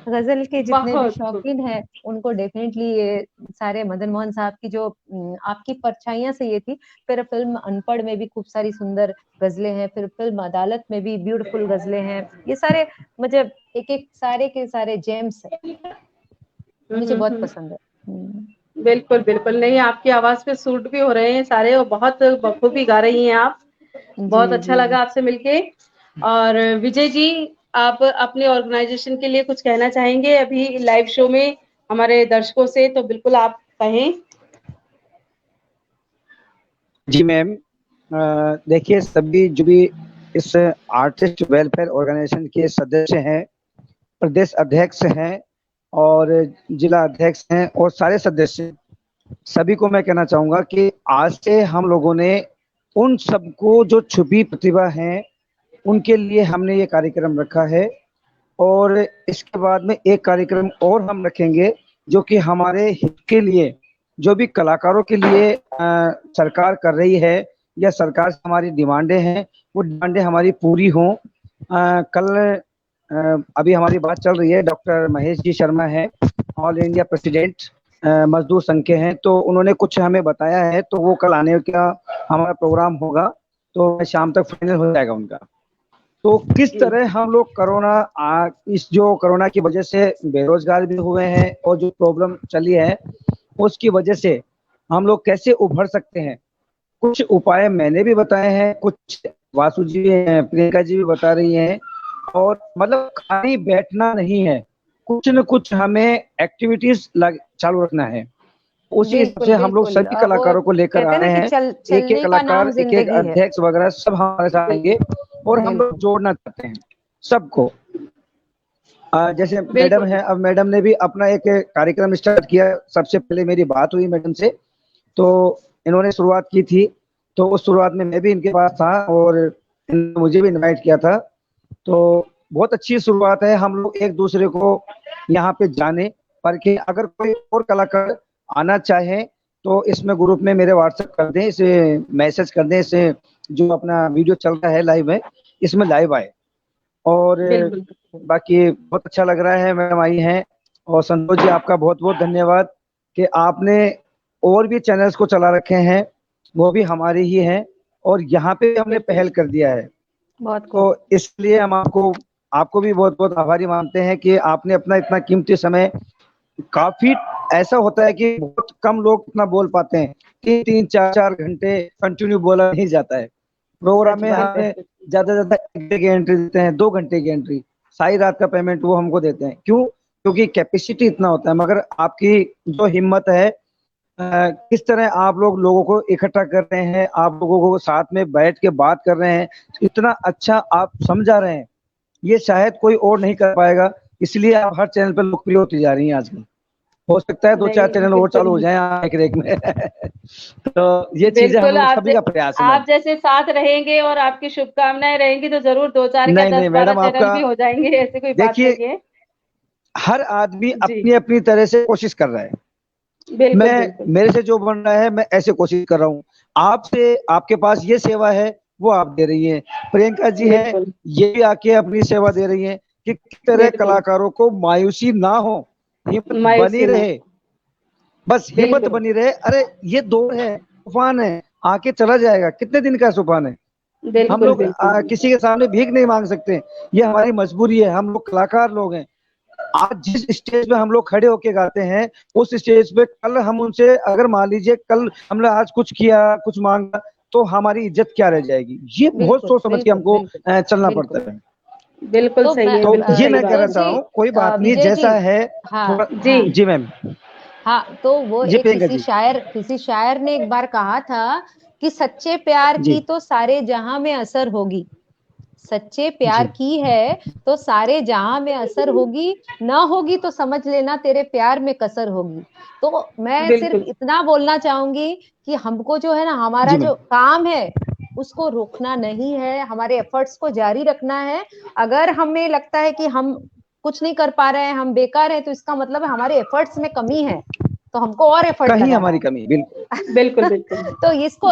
गजल के जितने भी बहुत खूब। शौकीन हैं उनको डेफिनेटली ये सारे मदन मोहन साहब की जो आपकी परछाइयां से ये थी, फिर फिल्म अनपढ़ में भी खूब सारी सुंदर गजलें हैं, फिर फिल्म अदालत में भी ब्यूटीफुल गजलें हैं, ये सारे मुझे एक एक सारे के सारे जेम्स है, मुझे बहुत पसंद है। बिल्कुल बिल्कुल, नहीं आपकी आवाज पे सूट भी हो रहे हैं सारे, और बहुत बखूबी गा रही हैं आप। जी बहुत अच्छा जी जी। लगा आपसे मिलके। और विजय जी, आप अपने ऑर्गेनाइजेशन के लिए कुछ कहना चाहेंगे अभी लाइव शो में हमारे दर्शकों से, तो बिल्कुल आप कहें। जी मैम, देखिए सभी जो भी इस आर्टिस्ट वेलफेयर ऑर्गेनाइजेशन के सदस्य हैं, प्रदेश अध्यक्ष हैं और जिला अध्यक्ष हैं और सारे सदस्य, सभी को मैं कहना चाहूंगा कि आज से हम लोगों ने उन सबको जो छुपी प्रतिभा है उनके लिए हमने ये कार्यक्रम रखा है, और इसके बाद में एक कार्यक्रम और हम रखेंगे जो कि हमारे हित के लिए, जो भी कलाकारों के लिए सरकार कर रही है या सरकार से हमारी डिमांडें हैं, वो डिमांडें हमारी पूरी हों। कल अभी हमारी बात चल रही है, डॉक्टर महेश जी शर्मा है, ऑल इंडिया प्रेसिडेंट मजदूर संघ के हैं, तो उन्होंने कुछ हमें बताया है, तो वो कल आने का हमारा प्रोग्राम होगा, तो शाम तक फाइनल हो जाएगा उनका। तो किस तरह हम लोग इस जो कोरोना की वजह से बेरोजगार भी हुए हैं और जो प्रॉब्लम चली है उसकी वजह से हम लोग कैसे उभर सकते हैं, कुछ उपाय मैंने भी बताए हैं, कुछ वासु जी हैं, प्रियंका जी भी बता रही हैं, और मतलब खाली बैठना नहीं है, कुछ न कुछ हमें एक्टिविटीज चालू रखना है। उसी हिसाब बिल्कुल से हम लोग बिल्कुल, सभी वो कलाकारों को लेकर कहते आ हैं ना रहे कि हैं, एक एक चलने का कलाकार, नाम एक एक जिंदगी है। अध्यक्ष वगैरह सब हमारे साथ आएंगे, और हम लोग जोड़ना चाहते हैं सबको। जैसे मैडम है, अब मैडम ने भी अपना एक कार्यक्रम स्टार्ट किया। सबसे पहले मेरी बात हुई मैडम से, तो इन्होंने शुरुआत की थी, तो उस शुरुआत में मैं भी इनके पास था और मुझे भी इनवाइट किया था। तो बहुत अच्छी शुरुआत है। हम लोग एक दूसरे को यहाँ पे जाने पर कि अगर कोई और कलाकार आना चाहे तो इसमें ग्रुप में मेरे व्हाट्सएप कर दें, इसे मैसेज कर दें, इसे जो अपना वीडियो चल रहा है लाइव है इसमें लाइव आए। और बाकी बहुत अच्छा लग रहा है मैडम आई हैं। और संतोष जी आपका बहुत बहुत धन्यवाद कि आपने और भी चैनल्स को चला रखे हैं, वो भी हमारे ही हैं, और यहाँ पे हमने पहल कर दिया है। तो इसलिए हम आपको भी बहुत बहुत आभारी मानते हैं कि आपने अपना इतना कीमती समय, काफी ऐसा होता है कि बहुत कम लोग इतना बोल पाते हैं, 3-4 घंटे कंटिन्यू बोला नहीं जाता है। प्रोग्राम में हमें ज्यादा से ज्यादा 1 घंटे की एंट्री देते हैं, 2 घंटे की एंट्री, सारी रात का पेमेंट वो हमको देते हैं। क्यों? क्योंकि कैपेसिटी इतना होता है। मगर आपकी जो हिम्मत है, किस तरह आप लोगों को इकट्ठा कर रहे हैं, आप लोगों को साथ में बैठ के बात कर रहे हैं, इतना अच्छा आप समझा रहे हैं, ये शायद कोई और नहीं कर पाएगा। इसलिए आप हर चैनल पर लोकप्रिय होती जा रही हैं आजकल। हो सकता है 2-4 चैनल और चालू हो जाए एक रेक में। तो ये चीजें हम लोग सभी का प्रयास है। आप जैसे साथ रहेंगे और आपकी शुभकामनाएं रहेंगी तो जरूर 2-4 क्या 10-12 चैनल भी हो जाएंगे, ऐसे कोई बात नहीं है। हर आदमी अपनी अपनी तरह से कोशिश कर रहा है। मेरे से जो बन रहा है मैं ऐसे कोशिश कर रहा हूँ। आपसे, आपके पास ये सेवा है वो आप दे रही हैं। प्रियंका जी है, ये भी आके अपनी सेवा दे रही हैं कि किस तरह कलाकारों को मायूसी ना हो, हिम्मत बनी रहे, बस हिम्मत बनी रहे। अरे ये दौर है, तूफान है, आके चला जाएगा, कितने दिन का तूफान है। हम लोग किसी के सामने भीख नहीं मांग सकते, ये हमारी मजबूरी है। हम लोग कलाकार लोग हैं। आज जिस स्टेज पे हम लोग खड़े होके गाते हैं, उस स्टेज पे कल हम उनसे, अगर मान लीजिए कल हमने आज कुछ किया, कुछ मांगा, तो हमारी इज्जत क्या रह जाएगी। ये बहुत सोच समझ के हमको चलना पड़ता है। बिल्कुल सही है। तो ये मैं कहना चाह रहा हूँ, कोई बात नहीं, जैसा है। हाँ, जी मैम। हाँ, तो वो एक किसी शायर ने एक बार कहा था कि सच्चे प्यार की तो सारे जहां में असर होगी, सच्चे प्यार की है तो सारे जहां में असर होगी, ना होगी तो समझ लेना तेरे प्यार में कसर होगी। तो मैं सिर्फ इतना बोलना चाहूंगी कि हमको जो है ना, हमारा जो काम है उसको रोकना नहीं है, हमारे एफर्ट्स को जारी रखना है। अगर हमें लगता है कि हम कुछ नहीं कर पा रहे हैं, हम बेकार हैं, तो इसका मतलब है हमारे एफर्ट्स में कमी है, तो हमको और एफर्ट कहीं हमारी कमी। बिल्कुल बिल्कुल। तो इसको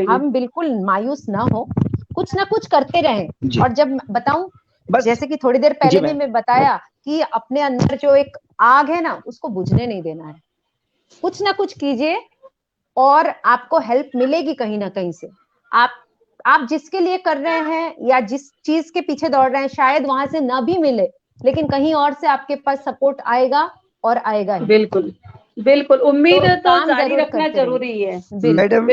हम बिल्कुल मायूस ना हो, कुछ ना कुछ करते रहें। और जब बताऊं, जैसे कि थोड़ी देर पहले भी मैं बताया कि अपने अंदर जो एक आग है ना, उसको बुझने नहीं देना है। कुछ ना कुछ कीजिए और आपको हेल्प मिलेगी कहीं ना कहीं से। आप जिसके लिए कर रहे हैं या जिस चीज के पीछे दौड़ रहे हैं, शायद वहां से ना भी मिले, लेकिन कहीं और से आपके पास सपोर्ट आएगा और आएगा ही। बिल्कुल बिल्कुल, उम्मीद तो जारी रखना जरूरी है। मैडम,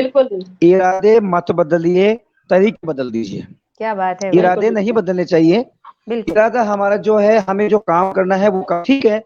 इरादे मत बदलिए, तरीके बदल दीजिए। क्या बात है। इरादे नहीं बदलने चाहिए। इरादा हमारा जो है, हमें जो काम करना है वो ठीक है।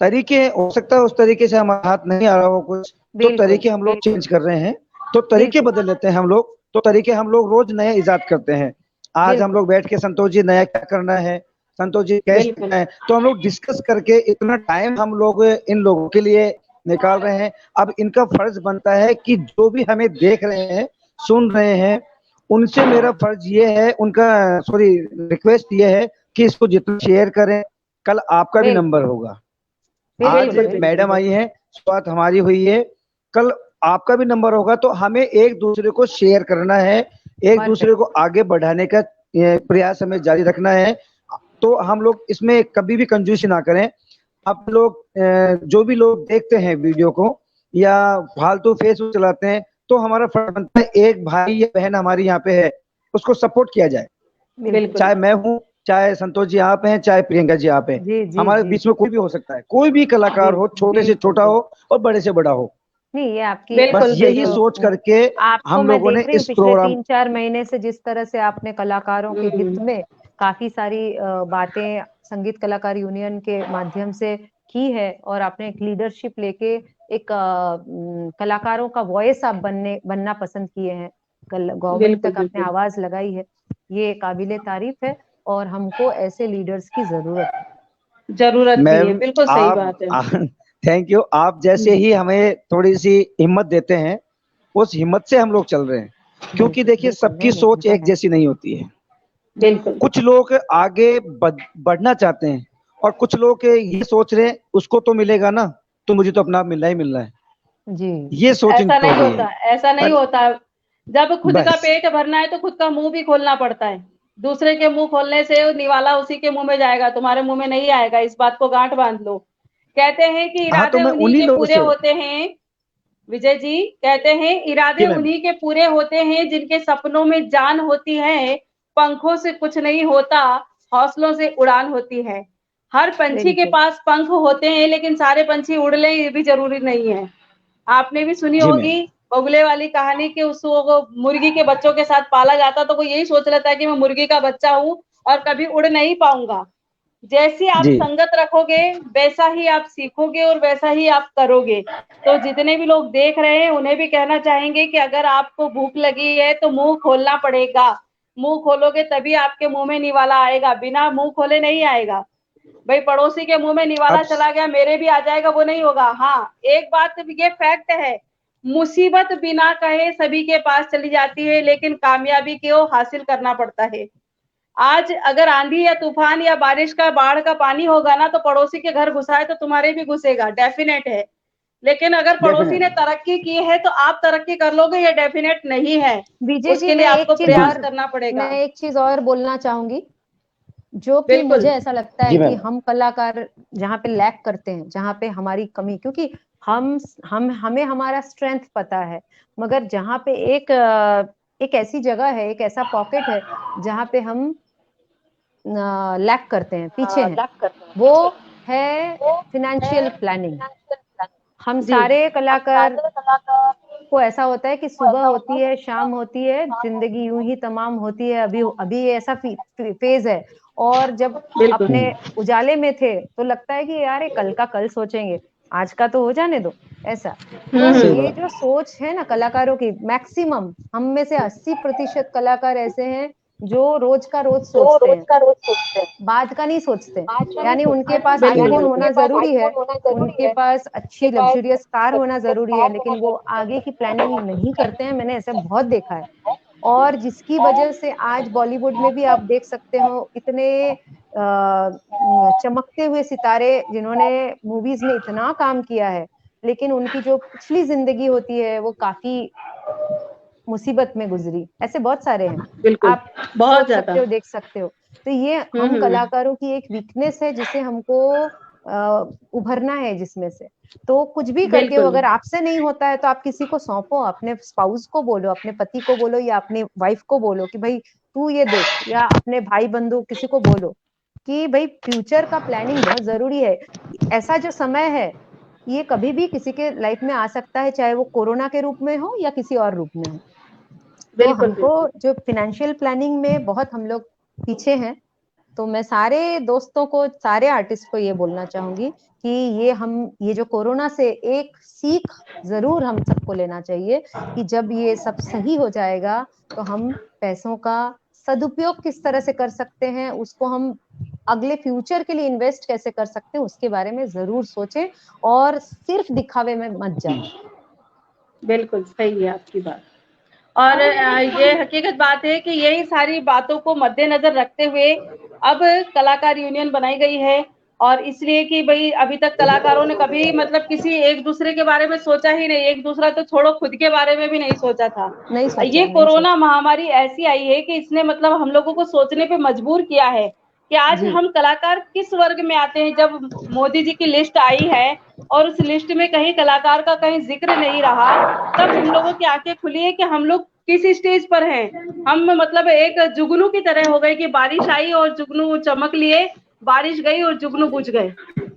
तरीके हो सकता है उस तरीके से हमारा हाथ नहीं आ रहा हो कुछ, तो तरीके हम लोग चेंज कर रहे हैं, तो तरीके बदल लेते हैं हम लोग। तो तरीके हम लोग रोज नए इजाद करते हैं। आज हम लोग बैठ के संतोष जी नया क्या करना है, संतोष जी कैसे करना है, तो हम लोग डिस्कस करके इतना टाइम हम लोग इन लोगों के लिए निकाल रहे हैं। अब इनका फर्ज बनता है कि जो भी हमें देख रहे हैं, सुन रहे हैं, उनसे मेरा फर्ज ये है, उनका रिक्वेस्ट ये है कि इसको जितना शेयर करें, कल आपका भी नंबर होगा। आज मैडम आई है, शुरुआत हमारी हुई है, कल आपका भी नंबर होगा। तो हमें एक दूसरे को शेयर करना है, एक दूसरे को आगे बढ़ाने का प्रयास हमें जारी रखना है। तो हम लोग इसमें कभी भी कंजूसी ना करें। आप लोग जो भी लोग देखते हैं वीडियो को या फालतू फेसबुक चलाते हैं, तो हमारा फर्ज बनता है, एक भाई या बहन हमारी यहाँ पे है, उसको सपोर्ट किया जाए। चाहे मैं हूँ, चाहे संतोष जी आप हैं, चाहे प्रियंका जी आप हैं, हमारे बीच में कोई भी हो सकता है, कोई भी कलाकार हो, छोटे से छोटा हो और बड़े से बड़ा हो। नहीं, ये आपकी बस यही सोच करके हम लोगों ने इस प्रोग्राम 3-4 महीने से जिस तरह से आपने कलाकारों के हित में काफी सारी बातें संगीत कलाकार यूनियन के माध्यम से की है, और आपने एक लीडरशिप लेके एक कलाकारों का वॉइस आप बनना पसंद किए हैं, गवर्नमेंट तक आपने आवाज लगाई है, ये काबिले तारीफ है और हमको ऐसे लीडर्स की जरूरत भी है। बिल्कुल सही बात है। Thank you. आप जैसे ही हमें थोड़ी सी हिम्मत देते हैं, उस हिम्मत से हम लोग चल रहे हैं, क्योंकि देखिए सबकी सोच एक जैसी नहीं होती है। बिल्कुल। कुछ लोग आगे बढ़ना चाहते हैं और कुछ लोग ये सोच रहे हैं उसको तो मिलेगा ना, तो मुझे तो अपना मिलना ही मिलना है जी। ये सोच ऐसा नहीं होता, ऐसा नहीं होता। जब खुद का पेट भरना है तो खुद का मुंह भी खोलना पड़ता है। दूसरे के मुंह खोलने से निवाला उसी के मुंह में जाएगा, तुम्हारे मुंह में नहीं आएगा। इस बात को गांठ बांध लो। कहते हैं कि इरादे उन्हीं के पूरे होते हैं। विजय जी कहते हैं इरादे उन्हीं के पूरे होते हैं जिनके सपनों में जान होती है। पंखों से कुछ नहीं होता, हौसलों से उड़ान होती है। हर पंछी के पास पंख होते हैं, लेकिन सारे पंछी उड़ लें ये भी जरूरी नहीं है। आपने भी सुनी होगी बगुले वाली कहानी कि उसको मुर्गी के बच्चों के साथ पाला जाता, तो वो यही सोच लेता है कि मैं मुर्गी का बच्चा हूँ और कभी उड़ नहीं पाऊंगा। जैसी आप संगत रखोगे वैसा ही आप सीखोगे और वैसा ही आप करोगे। तो जितने भी लोग देख रहे हैं उन्हें भी कहना चाहेंगे कि अगर आपको भूख लगी है तो मुंह खोलना पड़ेगा। मुंह खोलोगे तभी आपके मुंह में निवाला आएगा, बिना मुंह खोले नहीं आएगा। भाई पड़ोसी के मुंह में निवाला चला गया मेरे भी आ जाएगा, वो नहीं होगा। हाँ, एक बात ये फैक्ट है, मुसीबत बिना कहे सभी के पास चली जाती है, लेकिन कामयाबी को हासिल करना पड़ता है। आज अगर आंधी या तूफान या बारिश का बाढ़ का पानी होगा ना, तो पड़ोसी के घर घुसा है तो तुम्हारे भी घुसेगा, डेफिनेट है। लेकिन अगर पड़ोसी ने तरक्की की है तो आप तरक्की कर लोगे, ये डेफिनेट नहीं है। उसके लिए आपको प्रयास करना पड़ेगा। मैं एक चीज और बोलना चाहूंगी, जो कि मुझे ऐसा लगता है कि हम कलाकार जहाँ पे लैक करते हैं, जहाँ पे हमारी कमी, क्योंकि हमें हमारा स्ट्रेंथ पता है, मगर जहाँ पे एक ऐसी जगह है, एक ऐसा पॉकेट है जहाँ पे हम लैक करते हैं, पीछे हैं, वो है फिनेंशियल प्लानिंग। हम सारे कलाकार को ऐसा होता है कि सुबह होती है, शाम होती है, जिंदगी यूं ही तमाम होती है। अभी ऐसा फेज है, और जब अपने उजाले में थे तो लगता है कि यार कल का कल सोचेंगे, आज का तो हो जाने दो, ऐसा। तो ये जो सोच है ना कलाकारों की, मैक्सिमम हम में से 80% कलाकार ऐसे हैं जो रोज का रोज सोचते हैं, बाद का नहीं सोचते। यानी उनके पास आईफोन होना जरूरी है, उनके पास अच्छी लग्जरियस कार होना जरूरी है, लेकिन वो आगे की प्लानिंग नहीं करते हैं। मैंने ऐसे बहुत देखा है, और जिसकी वजह से आज बॉलीवुड में भी आप देख सकते हो इतने चमकते हुए सितारे जिन्होंने मूवीज में इतना काम किया है, लेकिन उनकी जो पिछली जिंदगी होती है वो काफी मुसीबत में गुजरी। ऐसे बहुत सारे हैं, आप सोच सकते हो, देख सकते हो। तो ये हम कलाकारों की एक वीकनेस है जिसे हमको उभरना है, जिसमें से तो कुछ भी करके हो, अगर आपसे नहीं होता है तो आप किसी को सौंपो, अपने स्पाउस को बोलो, अपने पति को बोलो, या अपने वाइफ को बोलो कि भाई तू ये देख, या अपने भाई बंधु किसी को बोलो कि भाई फ्यूचर का प्लानिंग बहुत जरूरी है। ऐसा जो समय है ये कभी भी किसी के लाइफ में आ सकता है, चाहे वो कोरोना के रूप में हो या किसी और रूप में हो। तो हमको जो फाइनेंशियल प्लानिंग में बहुत हम लोग पीछे हैं। तो मैं सारे दोस्तों को, सारे आर्टिस्ट को ये बोलना चाहूंगी कि ये जो कोरोना से एक सीख जरूर हम सबको लेना चाहिए कि जब ये सब सही हो जाएगा तो हम पैसों का सदुपयोग किस तरह से कर सकते हैं, उसको हम अगले फ्यूचर के लिए इन्वेस्ट कैसे कर सकते हैं, उसके बारे में जरूर सोचें और सिर्फ दिखावे में मत जाएं। बिल्कुल सही है आपकी बात। और ये हकीकत बात है कि यही सारी बातों को मद्देनजर रखते हुए अब कलाकार यूनियन बनाई गई है, और इसलिए कि भाई अभी तक कलाकारों ने कभी मतलब किसी एक दूसरे के बारे में सोचा ही नहीं, एक दूसरा तो छोड़ो खुद के बारे में भी नहीं सोचा था। ये कोरोना महामारी ऐसी आई है कि इसने मतलब हम लोगों को सोचने पे मजबूर किया है कि आज हम कलाकार किस वर्ग में आते हैं। जब मोदी जी की लिस्ट आई है और उस लिस्ट में कहीं कलाकार का कहीं जिक्र नहीं रहा, तब हम लोगों की आंखें खुली है कि हम लोग किस स्टेज पर हैं। हम मतलब एक जुगनू की तरह हो गए कि बारिश आई और जुगनू चमक लिए, बारिश गई और जुगनू बुझ गए।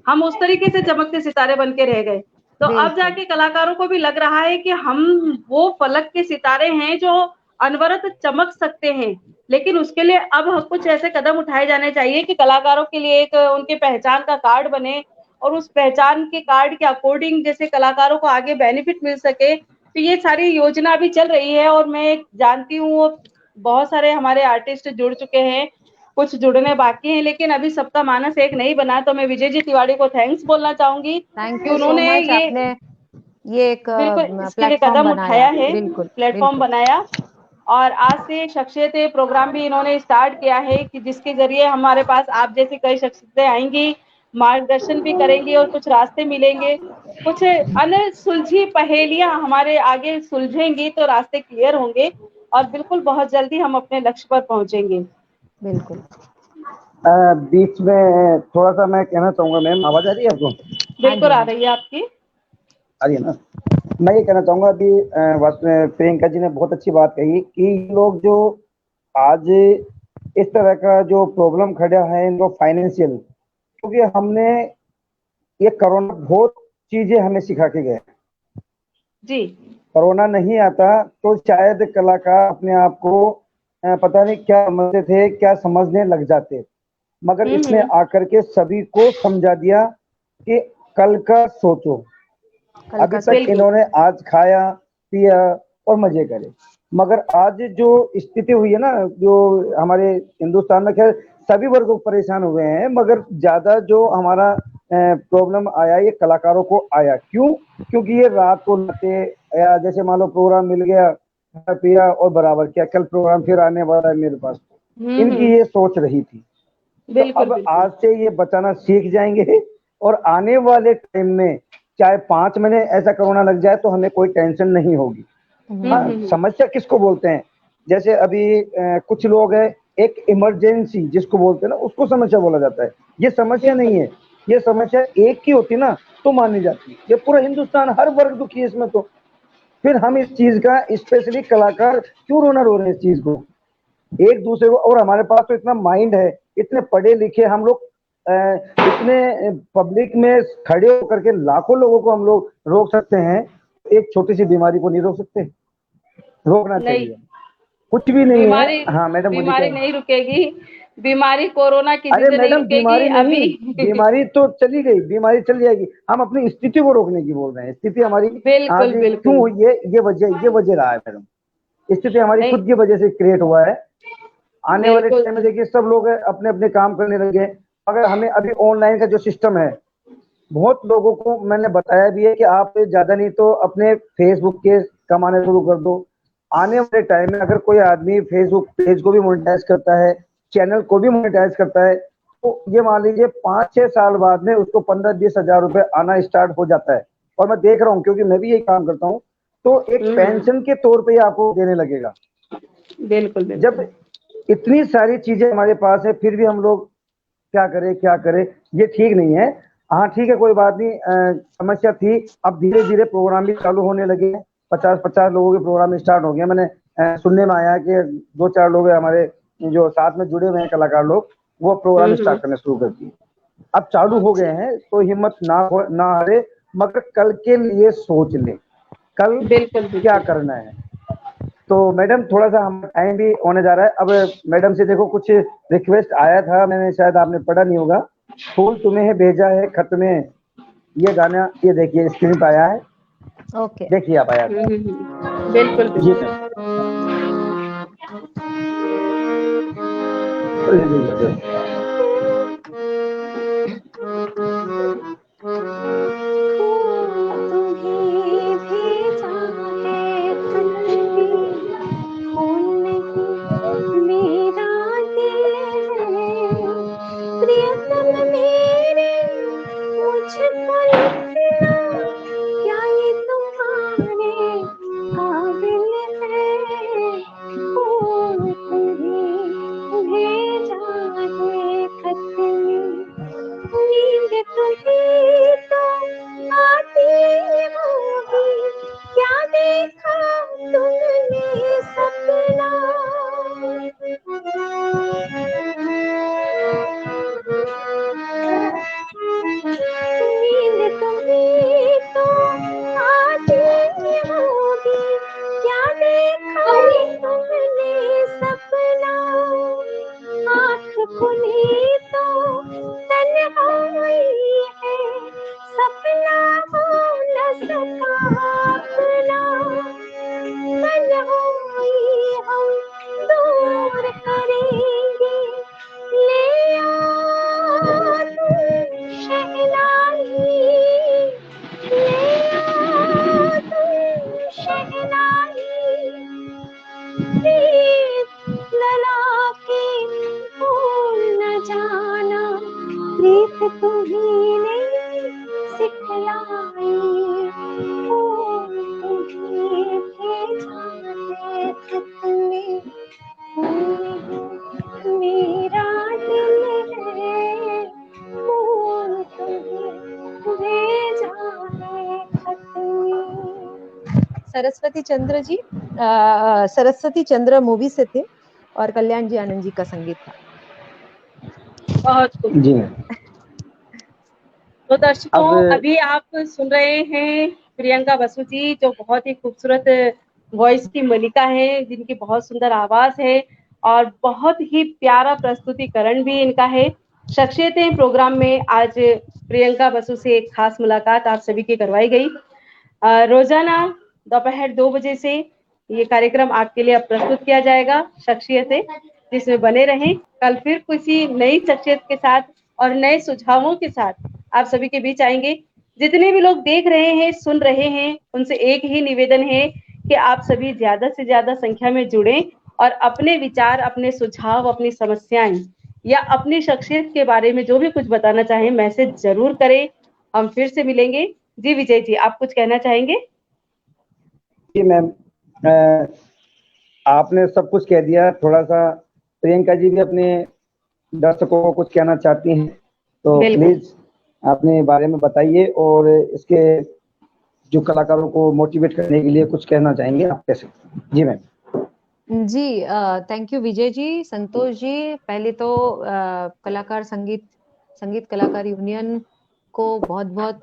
हम उस तरीके से चमकते सितारे बन के रह गए। तो अब जाके कलाकारों को भी लग रहा है कि हम वो फलक के सितारे हैं जो अनवरत चमक सकते हैं, लेकिन उसके लिए अब कुछ ऐसे कदम उठाए जाने चाहिए कि कलाकारों के लिए एक उनके पहचान का कार्ड बने, और उस पहचान के कार्ड के अकॉर्डिंग जैसे कलाकारों को आगे बेनिफिट मिल सके, तो ये सारी योजना अभी चल रही है और मैं जानती हूँ बहुत सारे हमारे आर्टिस्ट जुड़ चुके हैं, कुछ जुड़ने बाकी हैं, लेकिन अभी सबका मानस एक नहीं बना। तो मैं विजय जी तिवारी को थैंक्स बोलना चाहूंगी थैंक कि यू सो उन्होंने मच, आपने ये एक बिल्कुल इसके लिए प्लेटफॉर्म कदम बनाया। उठाया है, बिल्कुल प्लेटफॉर्म बिल्कुल बनाया। और आज से शख्सियत प्रोग्राम भी इन्होंने स्टार्ट किया है कि जिसके जरिए हमारे पास आप जैसी कई शख्सियतें आएंगी, मार्गदर्शन भी करेंगी और कुछ रास्ते मिलेंगे, कुछ अन्य सुलझी पहेलियां हमारे आगे सुलझेंगी तो रास्ते क्लियर होंगे और बिल्कुल बहुत जल्दी हम अपने लक्ष्य पर पहुंचेंगे। बिल्कुल। बीच में थोड़ा सा मैं कहना चाहूंगा, मैम आवाज आ रही है आपको? बिल्कुल आ रही है आपकी। आ रही है ना? मैं ये कहना चाहूंगा अभी प्रियंका जी ने बहुत अच्छी बात कही कि लोग जो आज इस तरह का जो प्रॉब्लम खड़ा है इनको फाइनेंशियल, क्योंकि हमने ये कोरोना बहुत चीजें हमें सिखा के गए जी। कोरोना नहीं आता तो शायद कलाकार अपने आप को पता नहीं क्या समझते थे, क्या समझने लग जाते, मगर इसने आकर के सभी को समझा दिया कि कल का सोचो। अभी तक इन्होंने आज खाया पिया और मजे करे, मगर आज जो स्थिति हुई है ना, जो हमारे हिंदुस्तान में, खैर सभी वर्ग परेशान हुए हैं, मगर ज्यादा जो हमारा प्रॉब्लम आया ये कलाकारों को आया। क्यों? क्योंकि ये रात को लाते, या जैसे मान लो प्रोग्राम मिल गया, खाया पिया और बराबर क्या, कल प्रोग्राम फिर आने वाला है मेरे पास, इनकी ये सोच रही थी। तो अब आज से ये बचाना सीख जाएंगे और आने वाले टाइम में चाहे 5 महीने ऐसा कोरोना लग जाए तो हमें कोई टेंशन नहीं होगी। हाँ, समस्या किसको बोलते हैं? जैसे अभी कुछ लोग हैं, एक इमरजेंसी जिसको बोलते हैं ना, उसको समस्या बोला जाता है। ये समस्या नहीं है, ये समस्या एक की होती ना तो मानी जाती। ये पूरा हिंदुस्तान हर वर्ग दुखी है इसमें, तो फिर हम इस चीज का स्पेशली कलाकार क्यों रोना रो रहे हैं इस चीज को, एक दूसरे को। और हमारे पास तो इतना माइंड है, इतने पढ़े लिखे हम लोग, इतने पब्लिक में खड़े होकर के लाखों लोगों को हम लोग रोक सकते हैं, एक छोटी सी बीमारी को नहीं रोक सकते? रोकना चाहिए, कुछ भी नहीं है। हाँ मैडम, मुझे बीमारी नहीं रुकेगी, बीमारी कोरोना किसी अरे से नहीं मैडम रुकेगी बीमारी नहीं, अभी। बीमारी तो चली गई, बीमारी चल जाएगी। हम अपनी स्थिति को रोकने की बोल रहे हैं। स्थिति हमारी आज बिल्कुल क्यों हुई है, ये वजह रहा है मैडम। स्थिति हमारी नहीं, खुद की वजह से क्रिएट हुआ है। आने वाले बिल्कुल टाइम में देखिए सब लोग अपने अपने काम करने लगे। अगर हमें अभी ऑनलाइन का जो सिस्टम है, बहुत लोगों को मैंने बताया भी है कि आप ज्यादा नहीं तो अपने फेसबुक के कमाने शुरू कर दो। आने वाले टाइम में अगर कोई आदमी फेसबुक पेज को भी मोनेटाइज करता है, चैनल को भी मोनेटाइज करता है, तो ये मान लीजिए 5-6 साल बाद में उसको 15-20 हजार रुपए आना स्टार्ट हो जाता है। और मैं देख रहा हूँ क्योंकि मैं भी यही काम करता हूँ, तो एक पेंशन के तौर पे आपको देने लगेगा। बिल्कुल जब इतनी सारी चीजें हमारे पास है फिर भी हम लोग क्या करें, ये ठीक नहीं है। हाँ ठीक है, कोई बात नहीं, समस्या थी। अब धीरे धीरे प्रोग्राम भी चालू होने लगे हैं, 50-50 लोगों के प्रोग्राम स्टार्ट हो गया। मैंने सुनने में आया कि 2-4 लोग हमारे जो साथ में जुड़े हुए हैं कलाकार लोग, वो प्रोग्राम स्टार्ट करने शुरू कर दिए। अब चालू हो गए हैं, तो हिम्मत ना हारे, मगर कल के लिए सोच ले, कल क्या करना है। तो मैडम थोड़ा सा हम टाइम भी होने जा रहा है। अब मैडम से देखो कुछ रिक्वेस्ट आया था, मैंने शायद आपने पढ़ा नहीं होगा। फूल तुम्हें भेजा है खत में, ये गाना ये देखिए स्क्रीन पे आया है। ओके, देखिए आप आया था। बिल्कुल जी मैम। हम दूर करेंगे। ले आ तू शहनाई, ले आ तू शहनाई, प्रीत लला के भूल न जाना, प्रीत तुम्ही सिखलाई, फूल तुम्ही भेजा खत में, मेरा दिल है, फूल तुम्ही भेजा है खत में। सरस्वती चंद्र जी सरस्वती चंद्र मूवी से थे और कल्याण जी आनंद जी का संगीत था। बहुत खूब जी। तो दर्शकों, अभी आप सुन रहे हैं प्रियंका बसु जी, जो बहुत ही खूबसूरत वॉइस की मलिका है, जिनकी बहुत सुंदर आवाज है और बहुत ही प्यारा प्रस्तुतिकरण भी इनका है। शख्सियतें प्रोग्राम में आज प्रियंका बसु से एक खास मुलाकात आप सभी की करवाई गई। रोजाना दोपहर 2 बजे से ये कार्यक्रम आपके लिए अब प्रस्तुत किया जाएगा, शख्सियतें, जिसमें बने रहें। कल फिर किसी नई शख्सियत के साथ और नए सुझावों के साथ आप सभी के बीच आएंगे। जितने भी लोग देख रहे हैं, सुन रहे हैं, उनसे एक ही निवेदन है कि आप सभी ज्यादा से ज्यादा संख्या में जुड़ें और अपने विचार, अपने सुझाव, अपनी समस्याएं या अपनी शख्सियत के बारे में जो भी कुछ बताना चाहें मैसेज जरूर करें। हम फिर से मिलेंगे। जी विजय जी, आप कुछ कहना चाहेंगे? जी मैम, आपने सब कुछ कह दिया। थोड़ा सा प्रियंका जी भी अपने दर्शकों को कुछ कहना चाहती हैं, तो प्लीज अपने बारे में बताइए और इसके जो कलाकारों को मोटिवेट करने के लिए कुछ कहना चाहेंगे आप कैसे? जी ma'am. Ji thank you Vijay ji, Santosh ji. पहले तो संगीत कलाकार यूनियन को बहुत बहुत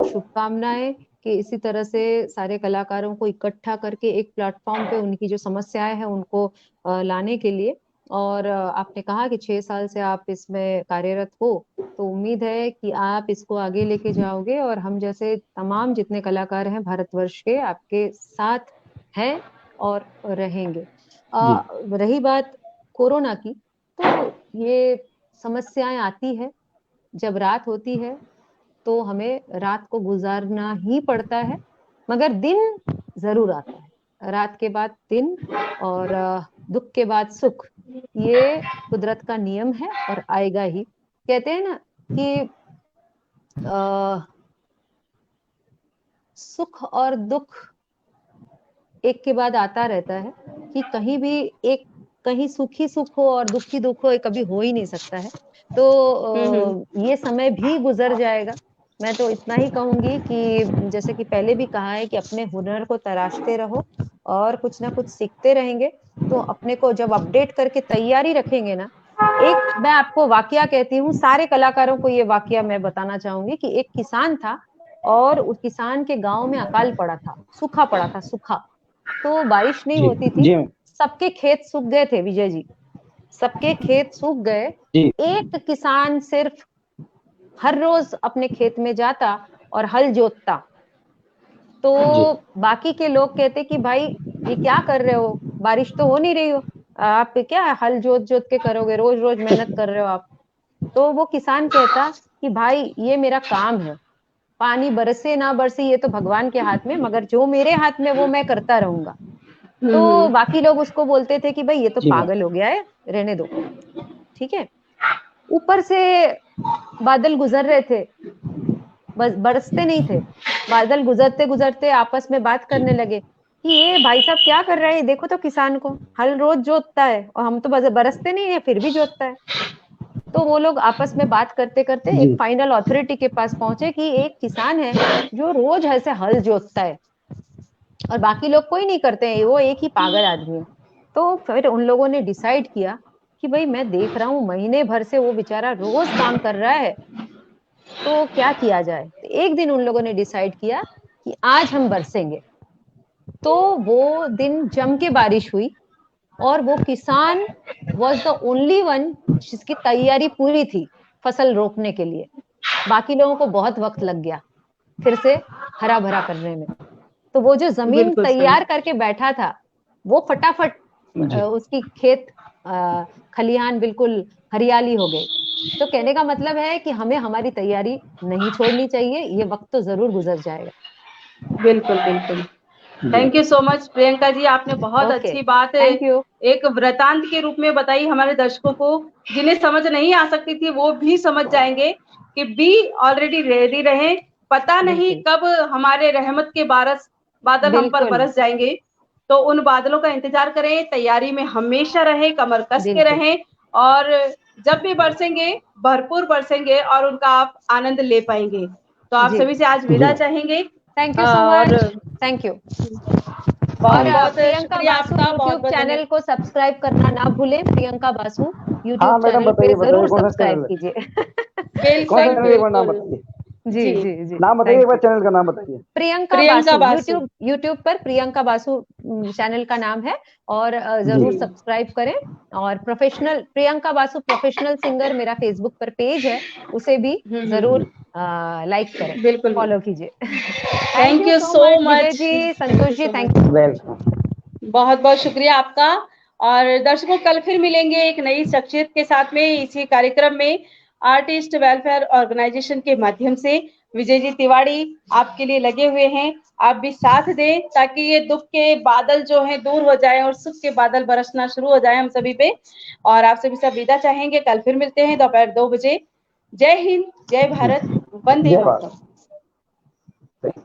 शुभकामनाएं कि इसी तरह से सारे कलाकारों को इकट्ठा करके एक प्लेटफॉर्म पे उनकी जो समस्याएं हैं उनको लाने के लिए। और आपने कहा कि 6 साल से आप इसमें कार्यरत हो, तो उम्मीद है कि आप इसको आगे लेके जाओगे और हम जैसे तमाम जितने कलाकार हैं भारतवर्ष के आपके साथ हैं और रहेंगे। रही बात कोरोना की, तो ये समस्याएं आती है। जब रात होती है तो हमें रात को गुजारना ही पड़ता है, मगर दिन जरूर आता है। रात के बाद दिन और दुख के बाद सुख, ये कुदरत का नियम है और आएगा ही। कहते हैं ना कि सुख और दुख एक के बाद आता रहता है, कि कहीं भी एक कहीं सुखी सुख हो और दुखी दुख हो, कभी हो ही नहीं सकता है। तो ये समय भी गुजर जाएगा। मैं तो इतना ही कहूंगी कि जैसे कि पहले भी कहा है कि अपने हुनर को तराशते रहो और कुछ ना कुछ सीखते रहेंगे, तो अपने को जब अपडेट करके तैयारी रखेंगे ना। एक मैं आपको वाकया कहती हूँ, सारे कलाकारों को ये वाकया मैं बताना चाहूंगी कि एक किसान था और उस किसान के गांव में अकाल पड़ा था, सूखा पड़ा था, सूखा। तो बारिश नहीं होती थी, सबके खेत सूख गए थे विजय जी, सबके खेत सूख गए। एक किसान सिर्फ हर रोज अपने खेत में जाता और हल जोतता। तो बाकी के लोग कहते कि भाई ये क्या कर रहे हो, बारिश तो हो नहीं रही हो, आप क्या हल जोत जोत के करोगे, रोज रोज मेहनत कर रहे हो आप। तो वो किसान कहता कि भाई ये मेरा काम है, पानी बरसे ना बरसे ये तो भगवान के हाथ में, मगर जो मेरे हाथ में वो मैं करता रहूंगा। तो बाकी लोग उसको बोलते थे कि भाई ये तो पागल हो गया है, रहने दो, ठीक है। ऊपर से बादल गुजर रहे थे, बस बरसते नहीं थे। बादल गुजरते गुजरते आपस में बात करने लगे कि ये भाई साहब क्या कर रहे हैं, देखो तो किसान को हल रोज जोतता है और हम तो बरसते नहीं है फिर भी जोतता है। तो वो लोग आपस में बात करते करते एक फाइनल अथॉरिटी के पास पहुंचे कि एक किसान है जो रोज ऐसे हल जोतता है और बाकी लोग कोई नहीं करते हैं, वो एक ही पागल आदमी है। तो फिर उन लोगों ने डिसाइड किया कि भाई मैं देख रहा हूँ महीने भर से वो बेचारा रोज काम कर रहा है, तो क्या किया जाए। तो एक दिन उन लोगों ने डिसाइड किया कि आज हम बरसेंगे। तो वो दिन जम के बारिश हुई और वो किसान वॉज द ओनली वन जिसकी तैयारी पूरी थी फसल रोपने के लिए। बाकी लोगों को बहुत वक्त लग गया फिर से हरा भरा करने में। तो वो जो जमीन तैयार करके बैठा था वो फटाफट उसकी खेत खलिहान बिल्कुल हरियाली हो गई। तो कहने का मतलब है कि हमें हमारी तैयारी नहीं छोड़नी चाहिए, ये वक्त तो जरूर गुजर जाएगा। बिल्कुल बिल्कुल। Thank you so much Priyanka ji, आपने बहुत ओके, अच्छी बात थैंक यू। एक वृतांत के रूप में बताई हमारे दर्शकों को, जिन्हें समझ नहीं आ सकती थी वो भी समझ जाएंगे कि बी ऑलरेडी रेडी रहें, पता नहीं बिल्कुल कब हमारे रहमत के बादल हम पर बिल्कुल बरस जाएंगे। तो उन बादलों का इंतजार करें, तैयारी में हमेशा रहें, कमर कस के बिल्कुल। रहें, और जब भी बरसेंगे भरपूर बरसेंगे और उनका आप आनंद ले पाएंगे। तो आप जी, सभी से आज विदा चाहेंगे थैंक यू सो और मच, थैंक यू। बहुत और बहुत प्रियंका शुक्रिया बासु आपका, बहुत यूट्यूब बहुत चैनल धन्यवाद। को सब्सक्राइब करना ना भूलें। प्रियंका बासु यूट्यूब हाँ मैडम, चैनल पे बताइए बताइए जरूर कौन सा सब्सक्राइब चैनल है? कीजिए। कौन सा बिल्कुल चैनल, एक बार नाम बिल्कुल। बताइए। जी जी, जी जी, नाम बताइए, एक थैंक बार यू। चैनल का नाम बताइए। प्रियंका प्रियंका बासु बासु। यूट्यूब पर प्रियंका बासु चैनल का नाम है, और जी जरूर सब्सक्राइब करें। और professional Priyanka Basu professional singer मेरा फेसबुक पर पेज है, उसे भी जरूर लाइक करें, बिल्कुल। फॉलो कीजिए। Thank thank you you so so much Vijay much, ji, thank Santosh you ji, so thank much, you. Welcome. बहुत बहुत शुक्रिया आपका। और दर्शकों, कल फिर मिलेंगे एक नई शख्सियत के साथ में इसी कार्यक्रम में, आर्टिस्ट वेलफेयर ऑर्गेनाइजेशन के माध्यम से। विजय जी तिवारी आपके लिए लगे हुए हैं, आप भी साथ दें ताकि ये दुख के बादल जो हैं दूर हो जाए और सुख के बादल बरसना शुरू हो जाए हम सभी पे। और आप सभी से विदा चाहेंगे, कल फिर मिलते हैं दोपहर 2 बजे। जय हिंद, जय भारत, वंदे जय मातरम। भारत।